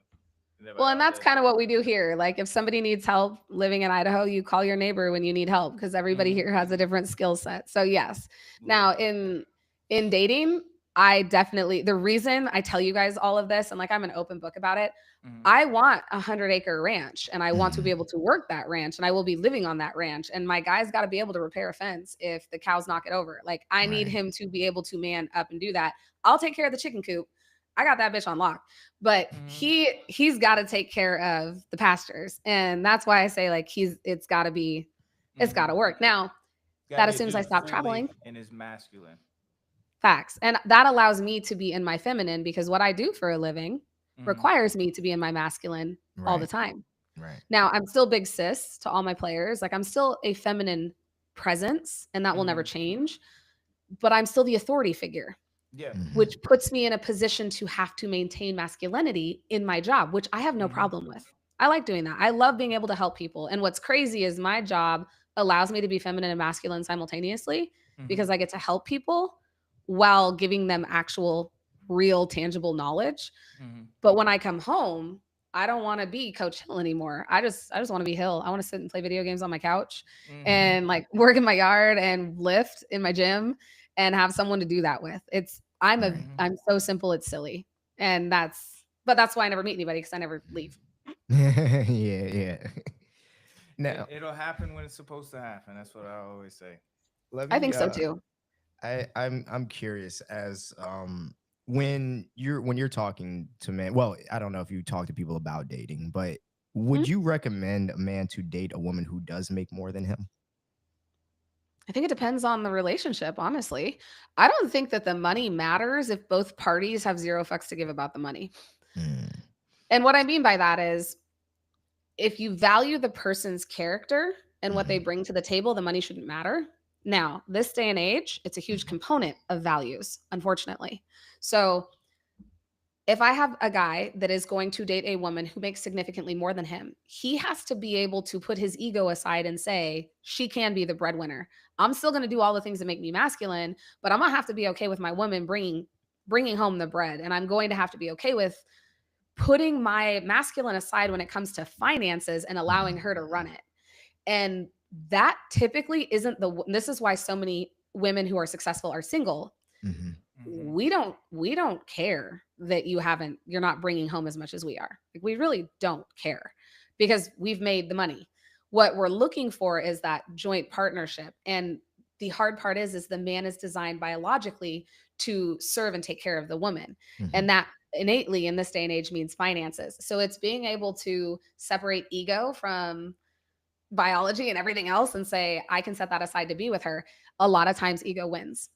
And they're like, Well, and oh, that's this. kind of what we do here. Like if somebody needs help living in Idaho, you call your neighbor when you need help because everybody here has a different skill set. So yes. Now in dating, I definitely the reason I tell you guys all of this and like I'm an open book about it. I want a 100-acre ranch and I want to be able to work that ranch and I will be living on that ranch. And my guy's got to be able to repair a fence if the cows knock it over. Like I need Right. him to be able to man up and do that. I'll take care of the chicken coop. I got that bitch on lock. But he's got to take care of the pastures. And that's why I say like it's got to work. Now, that assumes I stop traveling. And is masculine. Facts. And that allows me to be in my feminine because what I do for a living requires me to be in my masculine all the Right. time. Right. Now, I'm still big sis to all my players. Like I'm still a feminine presence and that will never change, but I'm still the authority figure, Yeah. which puts me in a position to have to maintain masculinity in my job, which I have no problem with. I like doing that. I love being able to help people. And what's crazy is my job allows me to be feminine and masculine simultaneously because I get to help people while giving them actual, real, tangible knowledge. But when I come home, I don't want to be Coach Hill anymore. I just want to be Hill. I want to sit and play video games on my couch and like work in my yard and lift in my gym and have someone to do that with. I'm so simple, it's silly. And that's why I never meet anybody because I never leave. Yeah. Now, It'll happen when it's supposed to happen. That's what I always say. let I me think so too. I'm curious as when you're talking to men, well, I don't know if you talk to people about dating, but would you recommend a man to date a woman who does make more than him? I think it depends on the relationship, honestly. I don't think that the money matters if both parties have zero fucks to give about the money. And what I mean by that is if you value the person's character and what they bring to the table, the money shouldn't matter. Now, this day and age, it's a huge component of values, unfortunately. So if I have a guy that is going to date a woman who makes significantly more than him, he has to be able to put his ego aside and say, she can be the breadwinner. I'm still going to do all the things that make me masculine, but I'm going to have to be okay with my woman bringing home the bread. And I'm going to have to be okay with putting my masculine aside when it comes to finances and allowing her to run it. And that typically isn't this is why so many women who are successful are single. Mhm. we don't care that you're not bringing home as much as we are. Like, we really don't care because we've made the money. What we're looking for is that joint partnership. And the hard part is the man is designed biologically to serve and take care of the woman. Mhm. And that innately in this day and age means finances. So it's being able to separate ego from biology and everything else and say, I can set that aside to be with her. A lot of times ego wins,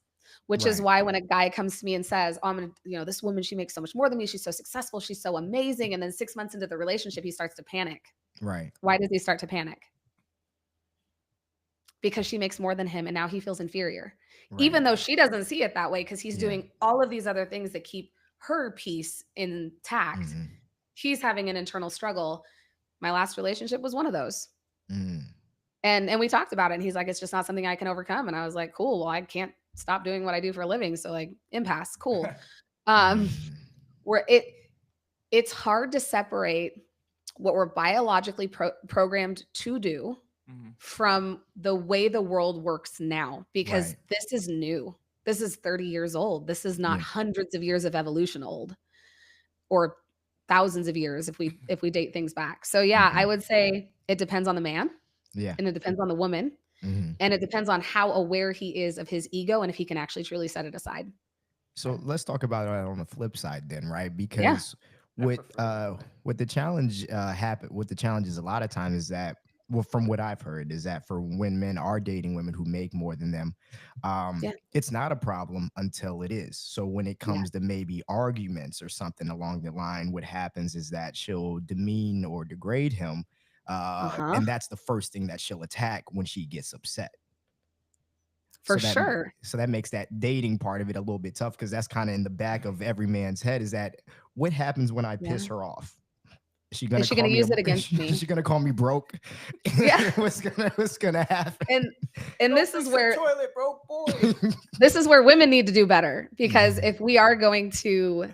which is Right. why when a guy comes to me and says, oh, I'm going to, this woman, she makes so much more than me. She's so successful. She's so amazing. And then 6 months into the relationship, he starts to panic. Right. Why does he start to panic? Because she makes more than him and now he feels inferior, even Right. though she doesn't see it that way because he's Yeah. doing all of these other things that keep her peace intact. Mhm. He's having an internal struggle. My last relationship was one of those. Mm. And we talked about it and he's like, it's just not something I can overcome. And I was like, cool, well, I can't stop doing what I do for a living. So like, impasse, cool. Mm. Where it's hard to separate what we're biologically programmed to do Mhm. from the way the world works now, because Right. this is new. This is 30 years old. This is not Yeah. hundreds of years of evolution old, or thousands of years if we date things back. So yeah, I Mhm. would say it depends on the man Yeah. and it depends on the woman Mhm. and it depends on how aware he is of his ego and if he can actually truly set it aside. So let's talk about it on the flip side then, right? Yeah. Because I with prefer what the challenge what the challenge is a lot of times is that, well, from what I've heard, is that for when men are dating women who make more than them, Yeah. it's not a problem until it is. So when it Yeah. comes to maybe arguments or something along the line, what happens is that she'll demean or degrade him, Uh-huh. and that's the first thing that she'll attack when she gets upset. For So that sure. so that makes that dating part of it a little bit tough because that's kind of in the back of every man's head, is that what happens when I piss Yeah. her off? Is she Is gonna she call going to me use it against is me? she gonna call me broke? Yeah. What's gonna happen? And Don't this fix is the where toilet, broke boy. this is where women need to do better, because Mhm. if we are going to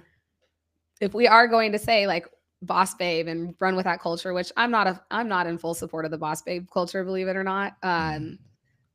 say like boss babe and run with that culture, which I'm not in full support of the boss babe culture, believe it or not. Mhm.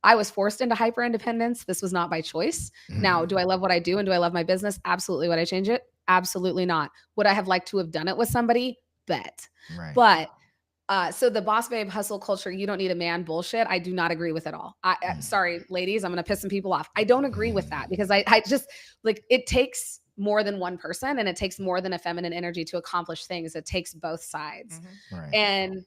I was forced into hyper independence. This was not by choice. Now, Mhm. do I love what I do and do I love my business? Absolutely. Would I change it? Absolutely not. Would I have liked to have done it with somebody? Bet. Right. But so the boss babe hustle culture, you don't need a man bullshit, I do not agree with it all. Mhm. Sorry, ladies, I'm going to piss some people off. I don't agree with that because I just like, it takes more than one person and it takes more than a feminine energy to accomplish things. It takes both sides. Mhm. Right. And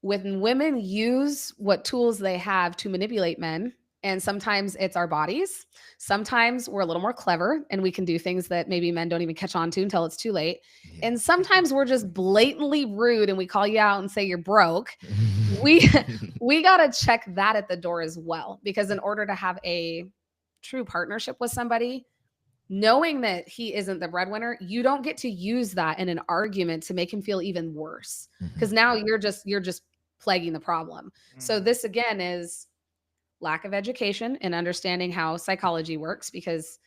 when women use what tools they have to manipulate men, and sometimes it's our bodies, sometimes we're a little more clever and we can do things that maybe men don't even catch on to until it's too late. Yeah. And sometimes we're just blatantly rude and we call you out and say you're broke. We got to check that at the door as well, because in order to have a true partnership with somebody, knowing that he isn't the breadwinner, you don't get to use that in an argument to make him feel even worse, because Mhm. now you're just plaguing the problem. So Mhm. this again is lack of education and understanding how psychology works, because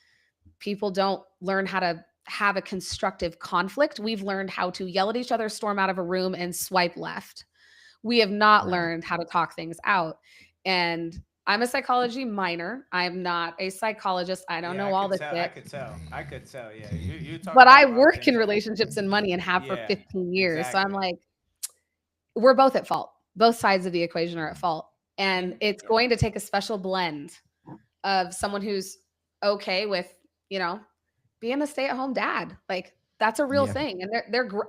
people don't learn how to have a constructive conflict. We've learned how to yell at each other, storm out of a room, and swipe left. We have not Right. learned how to talk things out. And I'm a psychology minor. I'm not a psychologist. I don't Yeah, know all the I shit, could tell. I could tell. Yeah, you talk but I about a lot of work things in that. relationships and money and have for Yeah, 15 years. So I'm exactly. like, we're both at fault. Both sides of the equation are at fault. And it's Yeah. going to take a special blend of someone who's okay with, being a stay-at-home dad. Like, that's a real Yeah. thing. And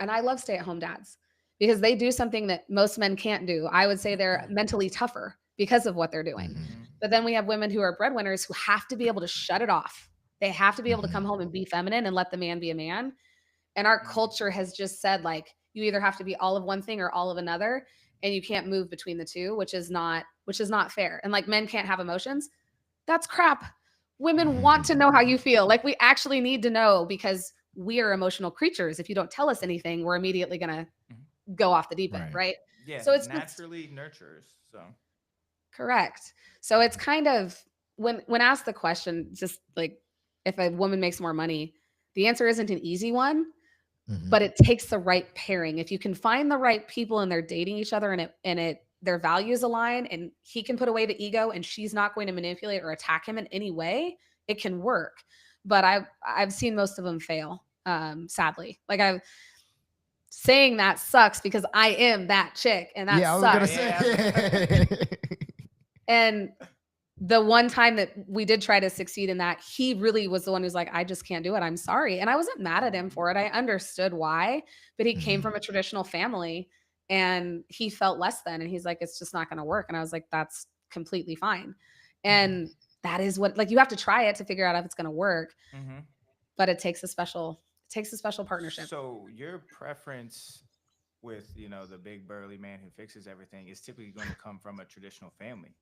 and I love stay-at-home dads because they do something that most men can't do. I would say they're mentally tougher because of what they're doing. Mhm. Mhm. But then we have women who are breadwinners who have to be able to shut it off. They have to be able to Mhm. come home and be feminine and let the man be a man. And our Mhm. culture has just said, like, you either have to be all of one thing or all of another, and you can't move between the two, which is not fair. And like, men can't have emotions. That's crap. Women want to know how you feel. Like, we actually need to know, because we are emotional creatures. If you don't tell us anything, we're immediately going to go off the deep end, Right. right? Yeah, So it's naturally nurturers. So correct. So it's kind of, when asked the question, just like, if a woman makes more money, the answer isn't an easy one, Mhm. but it takes the right pairing. If you can find the right people and they're dating each other and their values align and he can put away the ego and she's not going to manipulate or attack him in any way, it can work. but I've seen most of them fail. Sadly, like I've saying that sucks because I am that chick, and that Yeah, I was gonna sucks. say. And the one time that we did try to succeed in that, he really was the one who's like, I just can't do it. I'm sorry. And I wasn't mad at him for it. I understood why, but he came Mhm. from a traditional family and he felt less than. And he's like, it's just not going to work. And I was like, that's completely fine. And that is what, like, you have to try it to figure out if it's going to work, Mm-hmm. but it takes a special partnership. So your preference with, you know, the big burly man who fixes everything is typically going to come from a traditional family.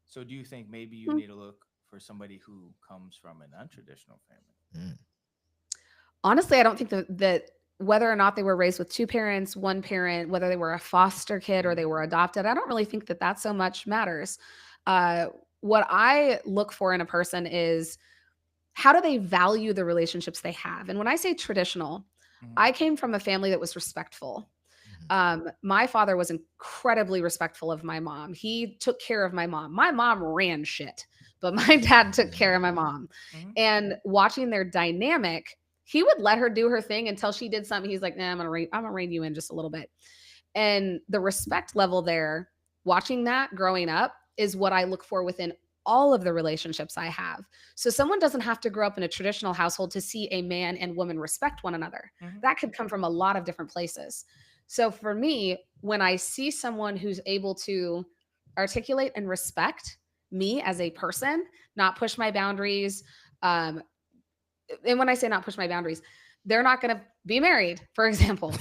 So do you think maybe you Hmm. need to look for somebody who comes from an untraditional family? Mm. Honestly, I don't think that whether or not they were raised with two parents, one parent, whether they were a foster kid or they were adopted, I don't really think that so much matters. What I look for in a person is how do they value the relationships they have? And when I say traditional, Mhm. I came from a family that was respectful. My father was incredibly respectful of my mom. He took care of my mom. My mom ran shit, but my dad took care of my mom. Mhm. And watching their dynamic, he would let her do her thing until she did something. He's like, nah, I'm gonna rein you in just a little bit. And the respect level there, watching that growing up is what I look for within all of the relationships I have. So someone doesn't have to grow up in a traditional household to see a man and woman respect one another. Mhm. That could come from a lot of different places. So for me, when I see someone who's able to articulate and respect me as a person, not push my boundaries, um, and when I say not push my boundaries, they're not going to be married, for example,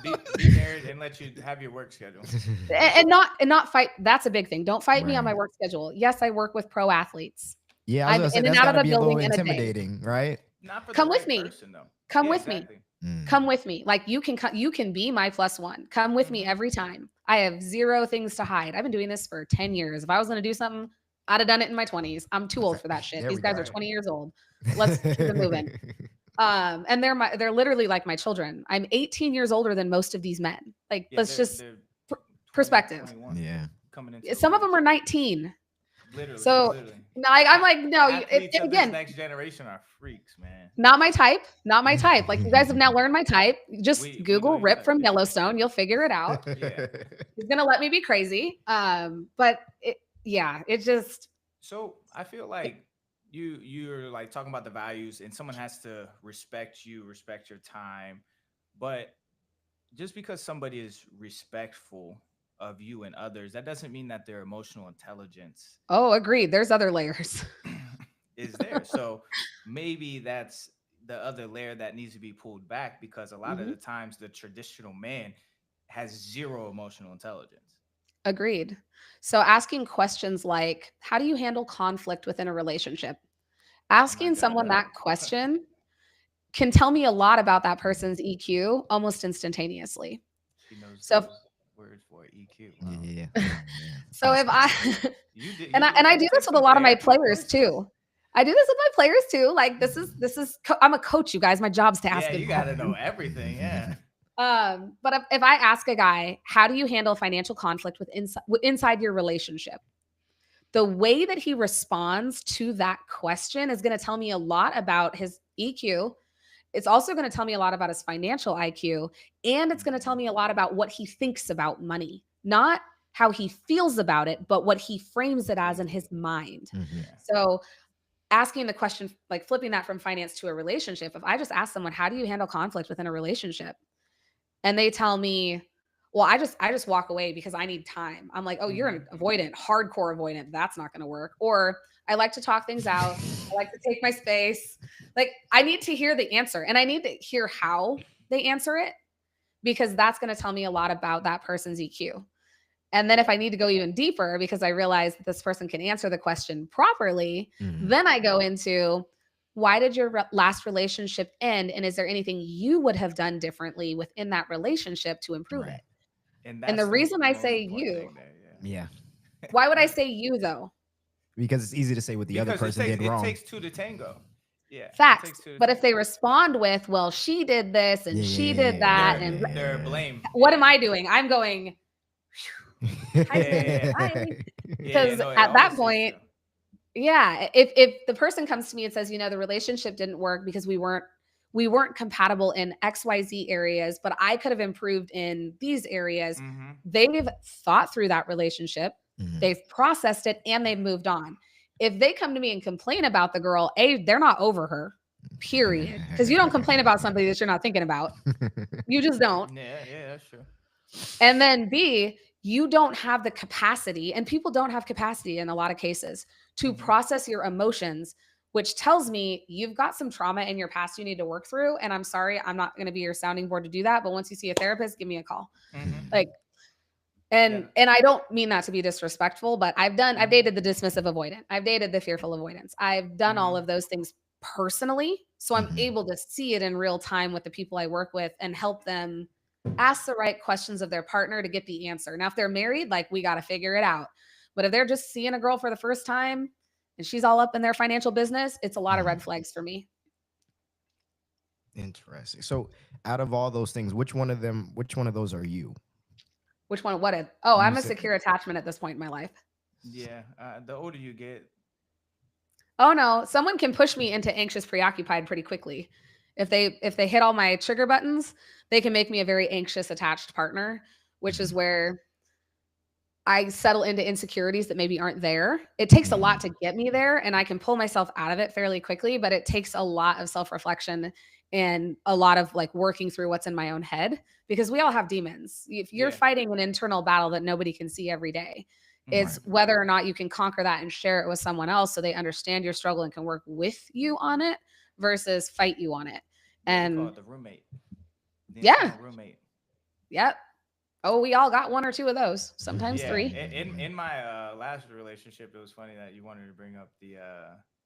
Be married and let you have your work schedule. and not fight. That's a big thing. Don't fight me on my Right. work schedule. Yes, I work with pro athletes. Yeah, I was I'm gonna say in and that's out got of to the be a little building in a day. intimidating, right? Not for Come the with right me. person though. Come Yeah, with me. exactly. Come with me. Like you can be my plus one. Come with me Mhm. every time. I have zero things to hide. I've been doing this for 10 years. If I was going to do something, I'd have done it in my 20s. I'm too old for that shit. There These we guys go. are 20 years old. Let's keep it moving. And they're literally like my children. I'm 18 years older than most of these men. Like, Yeah, let's just they're 20, perspective. 21, Yeah. coming into Some of them are adulthood. 19. Literally, So literally. I'm like, no, Athletes of this again, next generation are freaks, man. not my type. Not my type. Like you guys have now learned my type. Just We know Google your Rip type, from yeah. Yellowstone. You'll figure it out. Yeah. He's gonna let me be crazy. But it just So I feel like you're like talking about the values, and someone has to respect you, respect your time. But just because somebody is respectful of you and others, that doesn't mean that their emotional intelligence agreed. There's other layers. is there. So maybe that's the other layer that needs to be pulled back, because a lot of Mhm. the times the traditional man has zero emotional intelligence. Agreed. So asking questions like, how do you handle conflict within a relationship? Asking someone God. that question can tell me a lot about that person's EQ almost instantaneously. She knows So the word for EQ. Wow. Yeah. so if I You did, and I do take this with a some lot of my therapy players courses? too. I do this with my players too. Like I'm a coach, you guys. My job's to ask Yeah, good you got to questions. know everything. Yeah. But if I ask a guy, how do you handle financial conflict inside your relationship? The way that he responds to that question is going to tell me a lot about his EQ. It's also going to tell me a lot about his financial IQ, and it's going to tell me a lot about what he thinks about money, not how he feels about it, but what he frames it as in his mind. Mhm. Yeah. So asking the question, like flipping that from finance to a relationship, if I just ask someone, how do you handle conflict within a relationship? And they tell me, well, I just walk away because I need time. I'm like, oh, you're an avoidant, hardcore avoidant. That's not going to work. Or I like to talk things out. I like to take my space. Like I need to hear the answer, and I need to hear how they answer it, because that's going to tell me a lot about that person's EQ. And then if I need to go even deeper because I realize that this person can answer the question properly, Mhm. then I go into, why did your last relationship end? And is there anything you would have done differently within that relationship to improve Right. it? And And that's the reason I most say important you, thing there. Yeah. Yeah. why would I say you though? Because it's easy to say what the other Because person did it wrong. takes two to tango. Yeah. It Facts. takes two to But if tango. they respond with, well, she did this and she did that, and They're blame. what am I doing? I'm going, Yeah. hi, Yeah, because no, it at that always takes point, two. Yeah, if the person comes to me and says, you know, the relationship didn't work because we weren't compatible in XYZ areas, but I could have improved in these areas. Mm-hmm. They've thought through that relationship, Mhm. they've processed it, and they've moved on. If they come to me and complain about the girl, they're not over her, period. Because you don't complain about somebody that you're not thinking about. You just don't. Yeah, that's true. And then B, you don't have the capacity, and people don't have capacity in a lot of cases to Mhm. process your emotions, which tells me you've got some trauma in your past you need to work through. And I'm sorry, I'm not going to be your sounding board to do that. But once you see a therapist, give me a call. Mm-hmm. Like, Yeah. and I don't mean that to be disrespectful, but I've Mhm. dated the dismissive avoidant. I've dated the fearful avoidance. I've done all Mhm. of those things personally. So I'm Mhm. able to see it in real time with the people I work with and help them ask the right questions of their partner to get the answer. Now, if they're married, like we got to figure it out. But if they're just seeing a girl for the first time and she's all up in their financial business, it's a lot of Mhm. red flags for me. Interesting. So, out of all those things, which one of those are you? Which one? What? Oh, You I'm a said secure attachment at this point in my life. Yeah. The older you get, Oh no, someone can push me into anxious preoccupied pretty quickly. If they hit all my trigger buttons, they can make me a very anxious attached partner, which is Mhm. where I settle into insecurities that maybe aren't there. It takes a lot to get me there and I can pull myself out of it fairly quickly, but it takes a lot of self-reflection and a lot of like working through what's in my own head because we all have demons. If you're yeah. fighting an internal battle that nobody can see every day, Mhm. it's whether or not you can conquer that and share it with someone else so they understand your struggle and can work with you on it versus fight you on it. Yeah, we call And it the roommate, the yeah, internal roommate. yep. Oh, we all got one or two of those, sometimes Yeah. three. In my last relationship, it was funny that you wanted to bring up the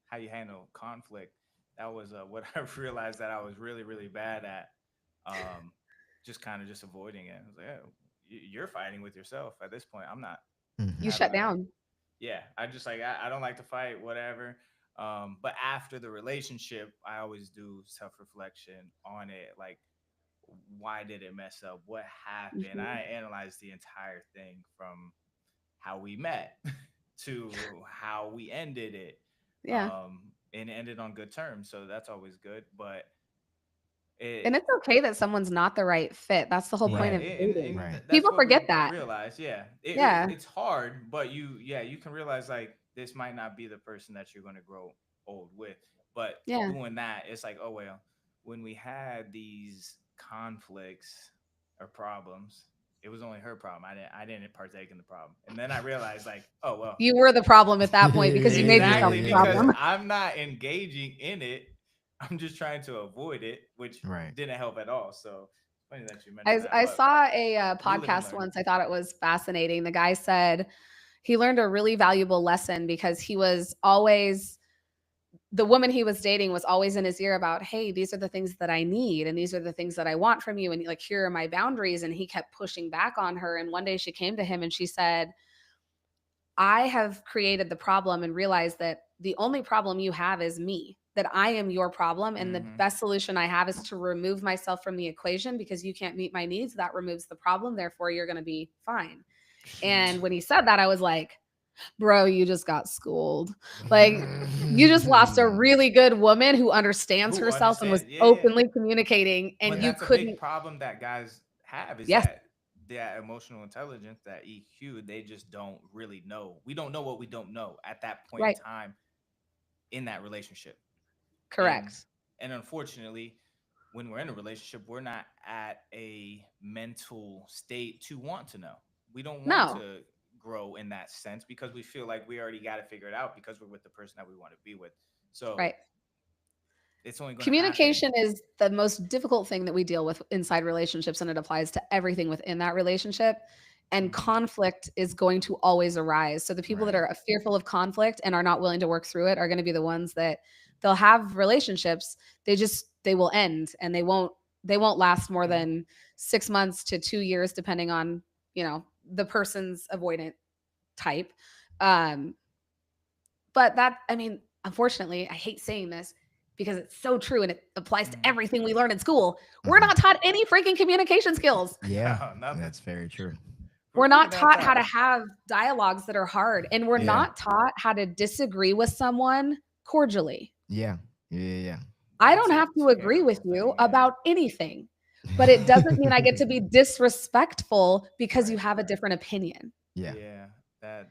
how you handle conflict. That was what I realized that I was really bad at. Um, just kind of just avoiding it. I was like, oh, you're fighting with yourself at this point. I'm not. You Mhm. At shut down. Yeah, I just like I don't like to fight, whatever. But after the relationship, I always do self reflection on it. Like, why did it mess up? What happened? Mhm. I analyzed the entire thing from how we met to how we ended it, Yeah. and it ended on good terms. So that's always good. But And it it's okay that someone's not the right fit. That's the whole point right, of and dating. Right. that's People what forget we that. realize. Yeah, Yeah. it's hard, but you can realize like this might not be the person that you're going to grow old with. But Yeah. doing that, it's like, oh well, when we had these conflicts or problems, it was only her problem. I didn't partake in the problem, and then I realized like, oh well, You were the problem at that point because you made yourself exactly, the because problem. I'm not engaging in it. I'm just trying to avoid it, which Right. didn't help at all. So funny that you mentioned I, that, I but saw a we live and podcast learn. once. I thought it was fascinating. The guy said he learned a really valuable lesson because he was always the woman he was dating was always in his ear about, hey, these are the things that I need and these are the things that I want from you. And like, here are my boundaries. And he kept pushing back on her. And one day she came to him and she said, I have created the problem and realized that the only problem you have is me, that I am your problem. And the Hmm. best solution I have is to remove myself from the equation because you can't meet my needs. That removes the problem. Therefore, you're going to be fine. And when he said that, I was like, bro, you just got schooled. Like, you just lost a really good woman who understands Who herself and was understands? Yeah, yeah. openly communicating, But and you that's a big couldn't. problem that guys have is Yes, that emotional intelligence, that EQ, they just don't really know. We don't know what we don't know at that point in right, time in that relationship. And correct. unfortunately, when we're in a relationship, we're not at a mental state to want to know. We don't want No, to grow in that sense because we feel like we already got to figure it out because we're with the person that we want to be with. So right. it's only going to happen. Communication is the most difficult thing that we deal with inside relationships, and it applies to everything within that relationship. And Hmm. conflict is going to always arise. So the people that Right. are fearful of conflict and are not willing to work through it are going to be the ones that they'll have relationships. They will end and they won't last more Hmm. than 6 months to 2 years, depending on, the person's avoidant type. Um, but that, I mean, unfortunately, I hate saying this because it's so true and it applies to Hmm. everything we learn in school. We're Mhm. not taught any freaking communication skills. Yeah, Nothing. that's very true. We're not figuring taught that how to out. have dialogues that are hard, and we're Yeah. not taught how to disagree with someone cordially. Yeah. Yeah. I That's don't a have to agree with terrible you thing, yeah. about anything, but it doesn't mean I get to be disrespectful because you Right. have a different opinion. Yeah. Yeah, that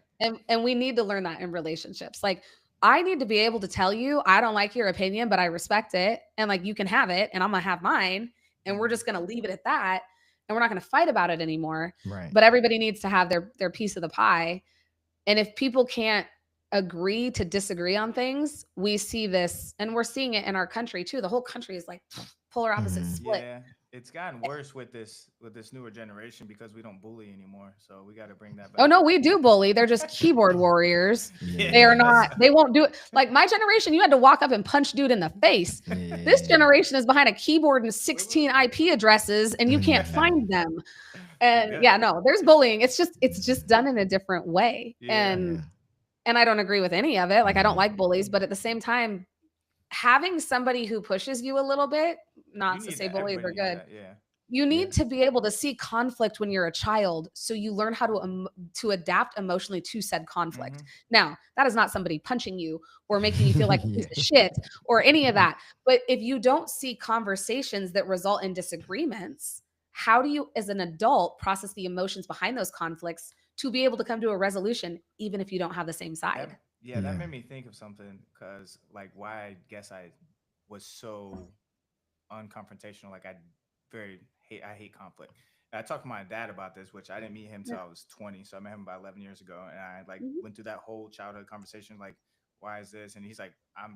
And we need to learn that in relationships. Like, I need to be able to tell you I don't like your opinion, but I respect it, and like you can have it and I'm gonna have mine, and we're Mhm. just gonna leave it at that, and we're not gonna fight about it anymore. Right. But everybody needs to have their piece of the pie. And if people can't agree to disagree on things, we see this, and we're seeing it in our country too. The whole country is like polar opposite Mhm. split. yeah, it's gotten worse with this newer generation because we don't bully anymore. So we got to bring that Oh back. no, we do bully. They're just keyboard warriors. They are not, they won't do it. Like my generation, you had to walk up and punch dude in the face. This Yeah. generation is behind a keyboard and 16 IP addresses and you can't Mhm. find them. Good. And yeah, no, there's bullying. It's just done in a different way. Yeah. Yeah. And I don't agree with any of it. Like I don't Mhm. like bullies, but at the same time, having somebody who pushes you a little bit, You not to need say that. bullies are Everybody needs good. that. Yeah. You Yeah. need to be able to see conflict when you're a child, so you learn how to adapt emotionally to said conflict. Mhm. Now, that is not somebody punching you or making you feel like a piece Yeah. of shit or any of that. But if you don't see conversations that result in disagreements, how do you, as an adult, process the emotions behind those conflicts to be able to come to a resolution, even if you don't have the same side? That that Yeah. made me think of something because like why I guess I was so unconfrontational. Like I hate conflict. And I talked to my dad about this, which I didn't meet him till I was 20. So I met him about 11 years ago, and I like Mhm. went through that whole childhood conversation, like why is this? And he's like, I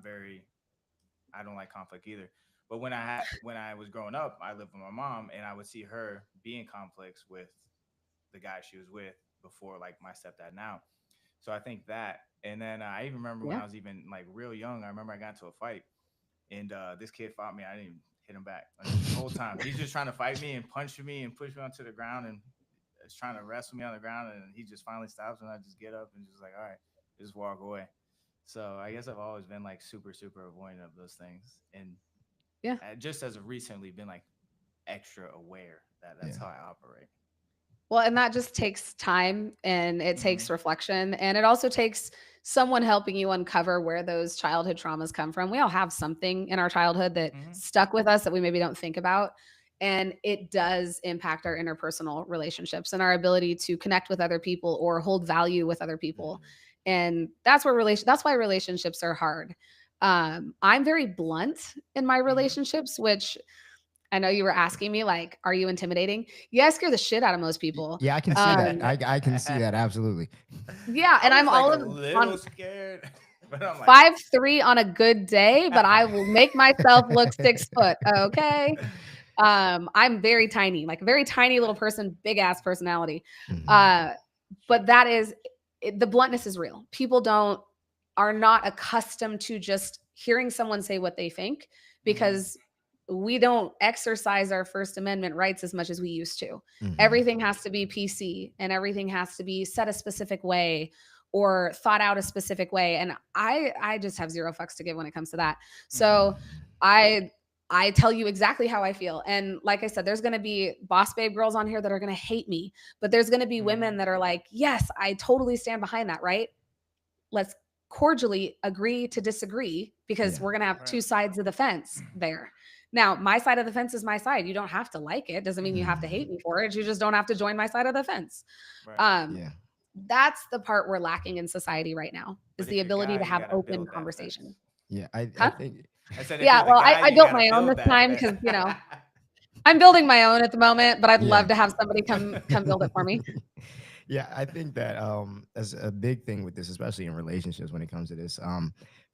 don't like conflict either. But when I was growing up, I lived with my mom, and I would see her be in conflicts with the guy she was with before, like my stepdad now. So I think that, and then I even remember when Yeah. I was even like real young. I remember I got into a fight, and this kid fought me. I didn't even hit him back like, the whole time. He's just trying to fight me and punch me and push me onto the ground and is trying to wrestle me on the ground. And he just finally stops, and I just get up and just like, all right, just walk away. So I guess I've always been like super super avoidant of those things, and Yeah. just as of recently been like extra aware that that's Yeah. how I operate. Well, and that just takes time and it takes Mhm. reflection. And it also takes someone helping you uncover where those childhood traumas come from. We all have something in our childhood that Mhm. stuck with us that we maybe don't think about. And it does impact our interpersonal relationships and our ability to connect with other people or hold value with other people. And that's why relationships are hard. I'm very blunt in my relationships, which I know you were asking me, like, are you intimidating? Yeah, I scare the shit out of most people. Yeah, I can see that. I can see that absolutely. Yeah, and I I'm was like all a of little on scared, but I'm like, 5'3" on a good day, but I will make myself look 6 foot. Okay. I'm very tiny, like a very tiny little person, big ass personality. Mhm. But that is the bluntness is real. People don't are not accustomed to just hearing someone say what they think because we don't exercise our First Amendment rights as much as we used to. Mhm. Everything has to be PC and everything has to be said a specific way or thought out a specific way. And I just have zero fucks to give when it comes to that. So I tell you exactly how I feel. And like I said, there's going to be boss babe girls on here that are going to hate me, but there's going to be women that are like, yes, I totally stand behind that. Right. Let's cordially agree to disagree because Yeah. we're going to have Right. two sides of the fence there. Now, my side of the fence is my side. You don't have to like it. Doesn't mean you have to hate me for it. You just don't have to join my side of the fence. right. Yeah. That's the part we're lacking in society right now is But the if you're ability guy, to you have gotta open build that conversation. fence. Yeah. I Huh? think I said, if Yeah, you're the well, guy, I you built gotta my own build this that time fence. because, I'm building my own at the moment, but I'd Yeah. love to have somebody come build it for me. Yeah, I think that as a big thing with this, especially in relationships when it comes to this,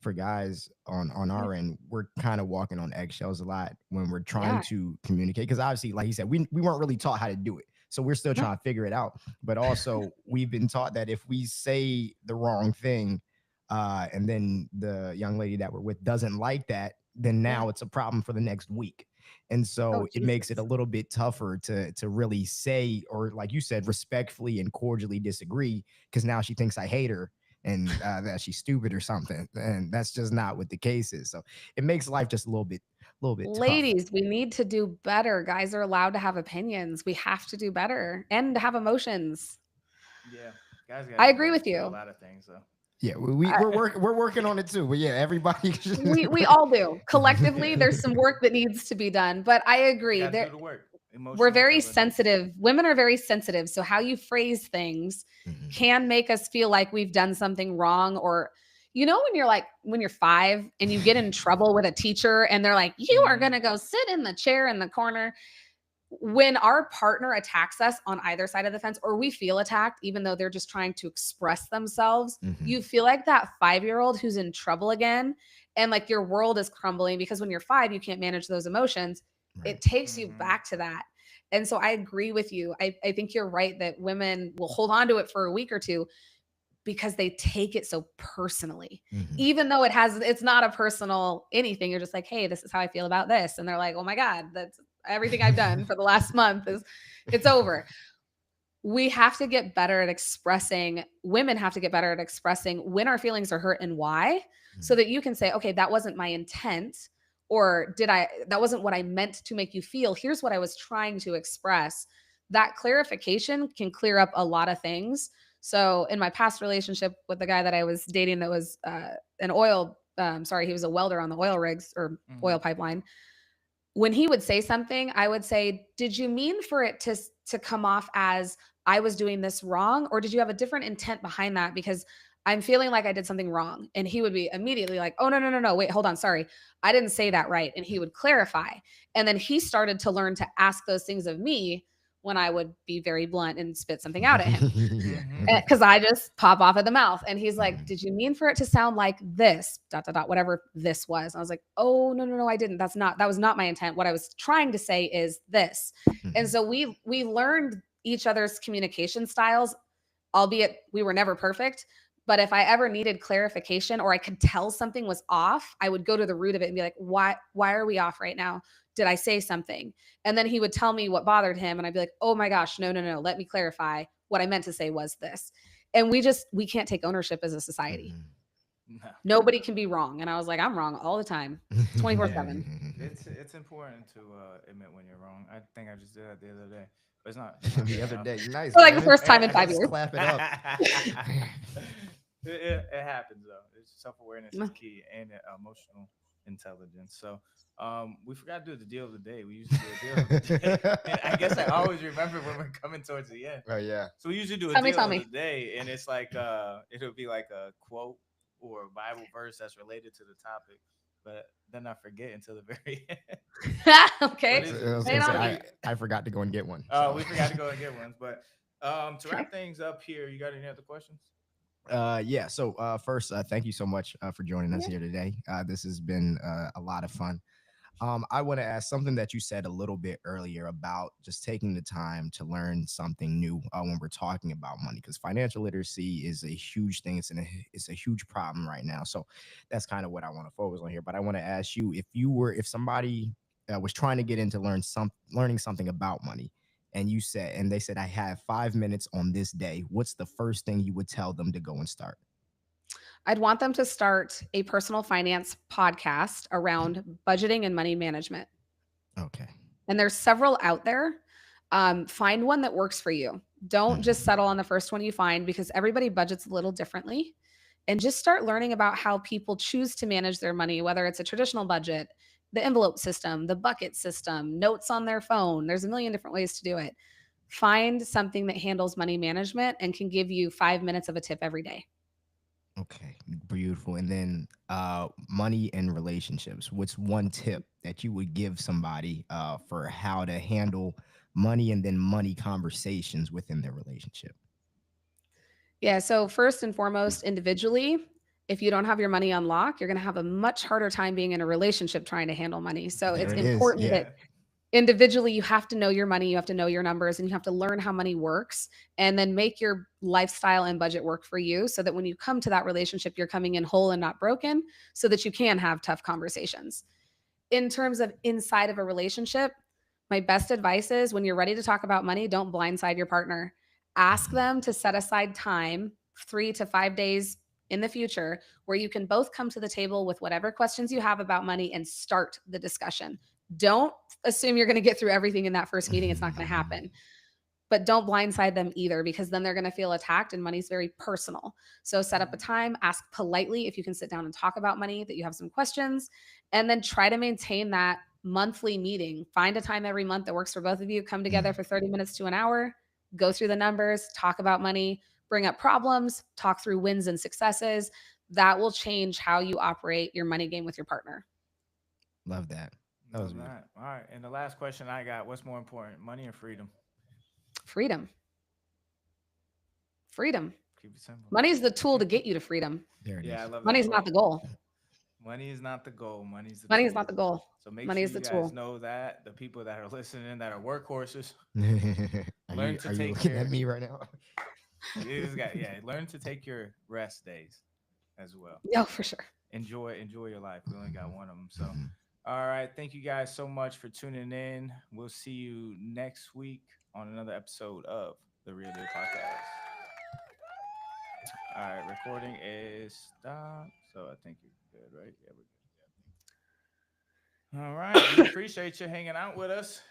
for guys on our end, we're kind of walking on eggshells a lot when we're trying Yeah. to communicate. Because obviously, like he said, we weren't really taught how to do it. So we're still No. trying to figure it out. But also we've been taught that if we say the wrong thing, and then the young lady that we're with doesn't like that, then now it's a problem for the next week. And so Oh, it makes it a Jesus. little bit tougher to really say, or like you said, respectfully and cordially disagree, because now she thinks I hate her and that she's stupid or something, and that's just not what the case is. So it makes life just a little bit tough. Ladies, we need to do better. Guys are allowed to have opinions. We have to do better and to have emotions. Yeah, guys I got agree with a you. lot of things though. Yeah, we're working on it too. But yeah, everybody. We all do. Collectively, there's some work that needs to be done. But I agree. Got to There, do the work. we're Emotional very intelligence. sensitive. Women are very sensitive. So how you phrase things Mhm. can make us feel like we've done something wrong. Or, you know, when you're 5 and you get in trouble with a teacher and they're like, you are Mhm. going to go sit in the chair in the corner. When our partner attacks us on either side of the fence, or we feel attacked, even though they're just trying to express themselves, Mhm. you feel like that 5-year-old who's in trouble again. And like your world is crumbling because when you're 5, you can't manage those emotions. Right. It takes you Mhm. back to that. And so I agree with you. I think you're right that women will hold on to it for a week or two because they take it so personally. Mhm. Even though it's not a personal anything. You're just like, hey, this is how I feel about this. And they're like, oh my God, that's everything I've done for the last month is it's over. We have to get better at expressing, women have to get better at expressing when our feelings are hurt and why, so that you can say, okay, that wasn't my intent, or that wasn't what I meant to make you feel. Here's what I was trying to express. That clarification can clear up a lot of things. So in my past relationship with the guy that I was dating, that was he was a welder on the oil rigs or Mhm. oil pipeline. When he would say something, I would say, did you mean for it to come off as I was doing this wrong? Or did you have a different intent behind that? Because I'm feeling like I did something wrong. And he would be immediately like, oh, no, no, no, no. Wait, hold on. Sorry. I didn't say that right. And he would clarify. And then he started to learn to ask those things of me when I would be very blunt and spit something out at him. Mhm. Because I just pop off at the mouth. And he's like, Mhm. did you mean for it to sound like this, dot, dot, dot, whatever this was? And I was like, oh, no, no, no, I didn't. That was not my intent. What I was trying to say is this. And so we learned each other's communication styles, albeit we were never perfect. But if I ever needed clarification or I could tell something was off, I would go to the root of it and be like, why are we off right now? Did I say something? And then he would tell me what bothered him. And I'd be like, oh my gosh, no, no, no. Let me clarify. What I meant to say was this. And we can't take ownership as a society. No. Nobody can be wrong. And I was like, I'm wrong all the time. 24/7. It's important to admit when you're wrong. I think I just did that the other day, but it's not. The other day, nice. For like the man. first time in I 5 just years. Clap it up. It happens though. It's self-awareness is Mm. key and emotional intelligence. So we forgot to do the deal of the day. We usually do a deal of the day. And I guess I always remember when we're coming towards the end. Oh yeah. So we usually do a Tell me, deal tell of me. the day, and it's like it'll be like a quote or a Bible verse that's related to the topic, but then I forget until the very end. Okay. What is it? I was Lay it gonna on say, me. I forgot to go and get one. Oh, so. we forgot to go and get ones. But to Okay. wrap things up here, you got any other questions? Yeah. So first, thank you so much for joining us Yeah. here today. This has been a lot of fun. I want to ask something that you said a little bit earlier about just taking the time to learn something new when we're talking about money, because financial literacy is a huge thing. It's a huge problem right now. So that's kind of what I want to focus on here. But I want to ask you, if somebody was trying to get into learning something about money, and they said, I have 5 minutes on this day, what's the first thing you would tell them to go and start? I'd want them to start a personal finance podcast around budgeting and money management. Okay. And there's several out there. Find one that works for you. Don't just settle on the first one you find, because everybody budgets a little differently. And just start learning about how people choose to manage their money, whether it's a traditional budget, the envelope system, the bucket system, notes on their phone. There's a million different ways to do it. Find something that handles money management and can give you 5 minutes of a tip every day. Okay, beautiful. And then money and relationships. What's one tip that you would give somebody for how to handle money and then money conversations within their relationship? Yeah. So, first and foremost, individually, if you don't have your money on lock, you're going to have a much harder time being in a relationship trying to handle money. So, There it's it is, important yeah. that individually you have to know your money, you have to know your numbers, and you have to learn how money works, and then make your lifestyle and budget work for you, so that when you come to that relationship, you're coming in whole and not broken, so that you can have tough conversations. In terms of inside of a relationship, my best advice is when you're ready to talk about money, don't blindside your partner. Ask them to set aside time, 3 to 5 days in the future, where you can both come to the table with whatever questions you have about money and start the discussion. Don't assume you're going to get through everything in that first meeting. It's not going to happen. but don't blindside them either, because then they're going to feel attacked, and money's very personal. So set up a time, ask politely if you can sit down and talk about money, that you have some questions, and then try to maintain that monthly meeting. Find a time every month that works for both of you. Come together for 30 minutes to an hour, go through the numbers, talk about money, bring up problems, talk through wins and successes. That will change how you operate your money game with your partner. Love that. That was Love beautiful. that. All right. And the last question I got: what's more important, money or freedom? Freedom. Freedom. Keep it simple. Money is the tool to get you to freedom. There it is. Yeah, I love Money that. is not the goal. Money is not the goal. Money's the Money tool. is not the goal. So make Money sure is you the guys tool. know that the people that are listening that are workhorses, Are Learn you, to are you take looking care- at me right now? learn to take your rest days as well. No, for sure. Enjoy your life. We only got one of them. So, Mhm. all right. Thank you guys so much for tuning in. We'll see you next week on another episode of the Real Deal Podcast. All right, recording is stopped. So I think you're good, right? Yeah, we're good. All right. We appreciate you hanging out with us.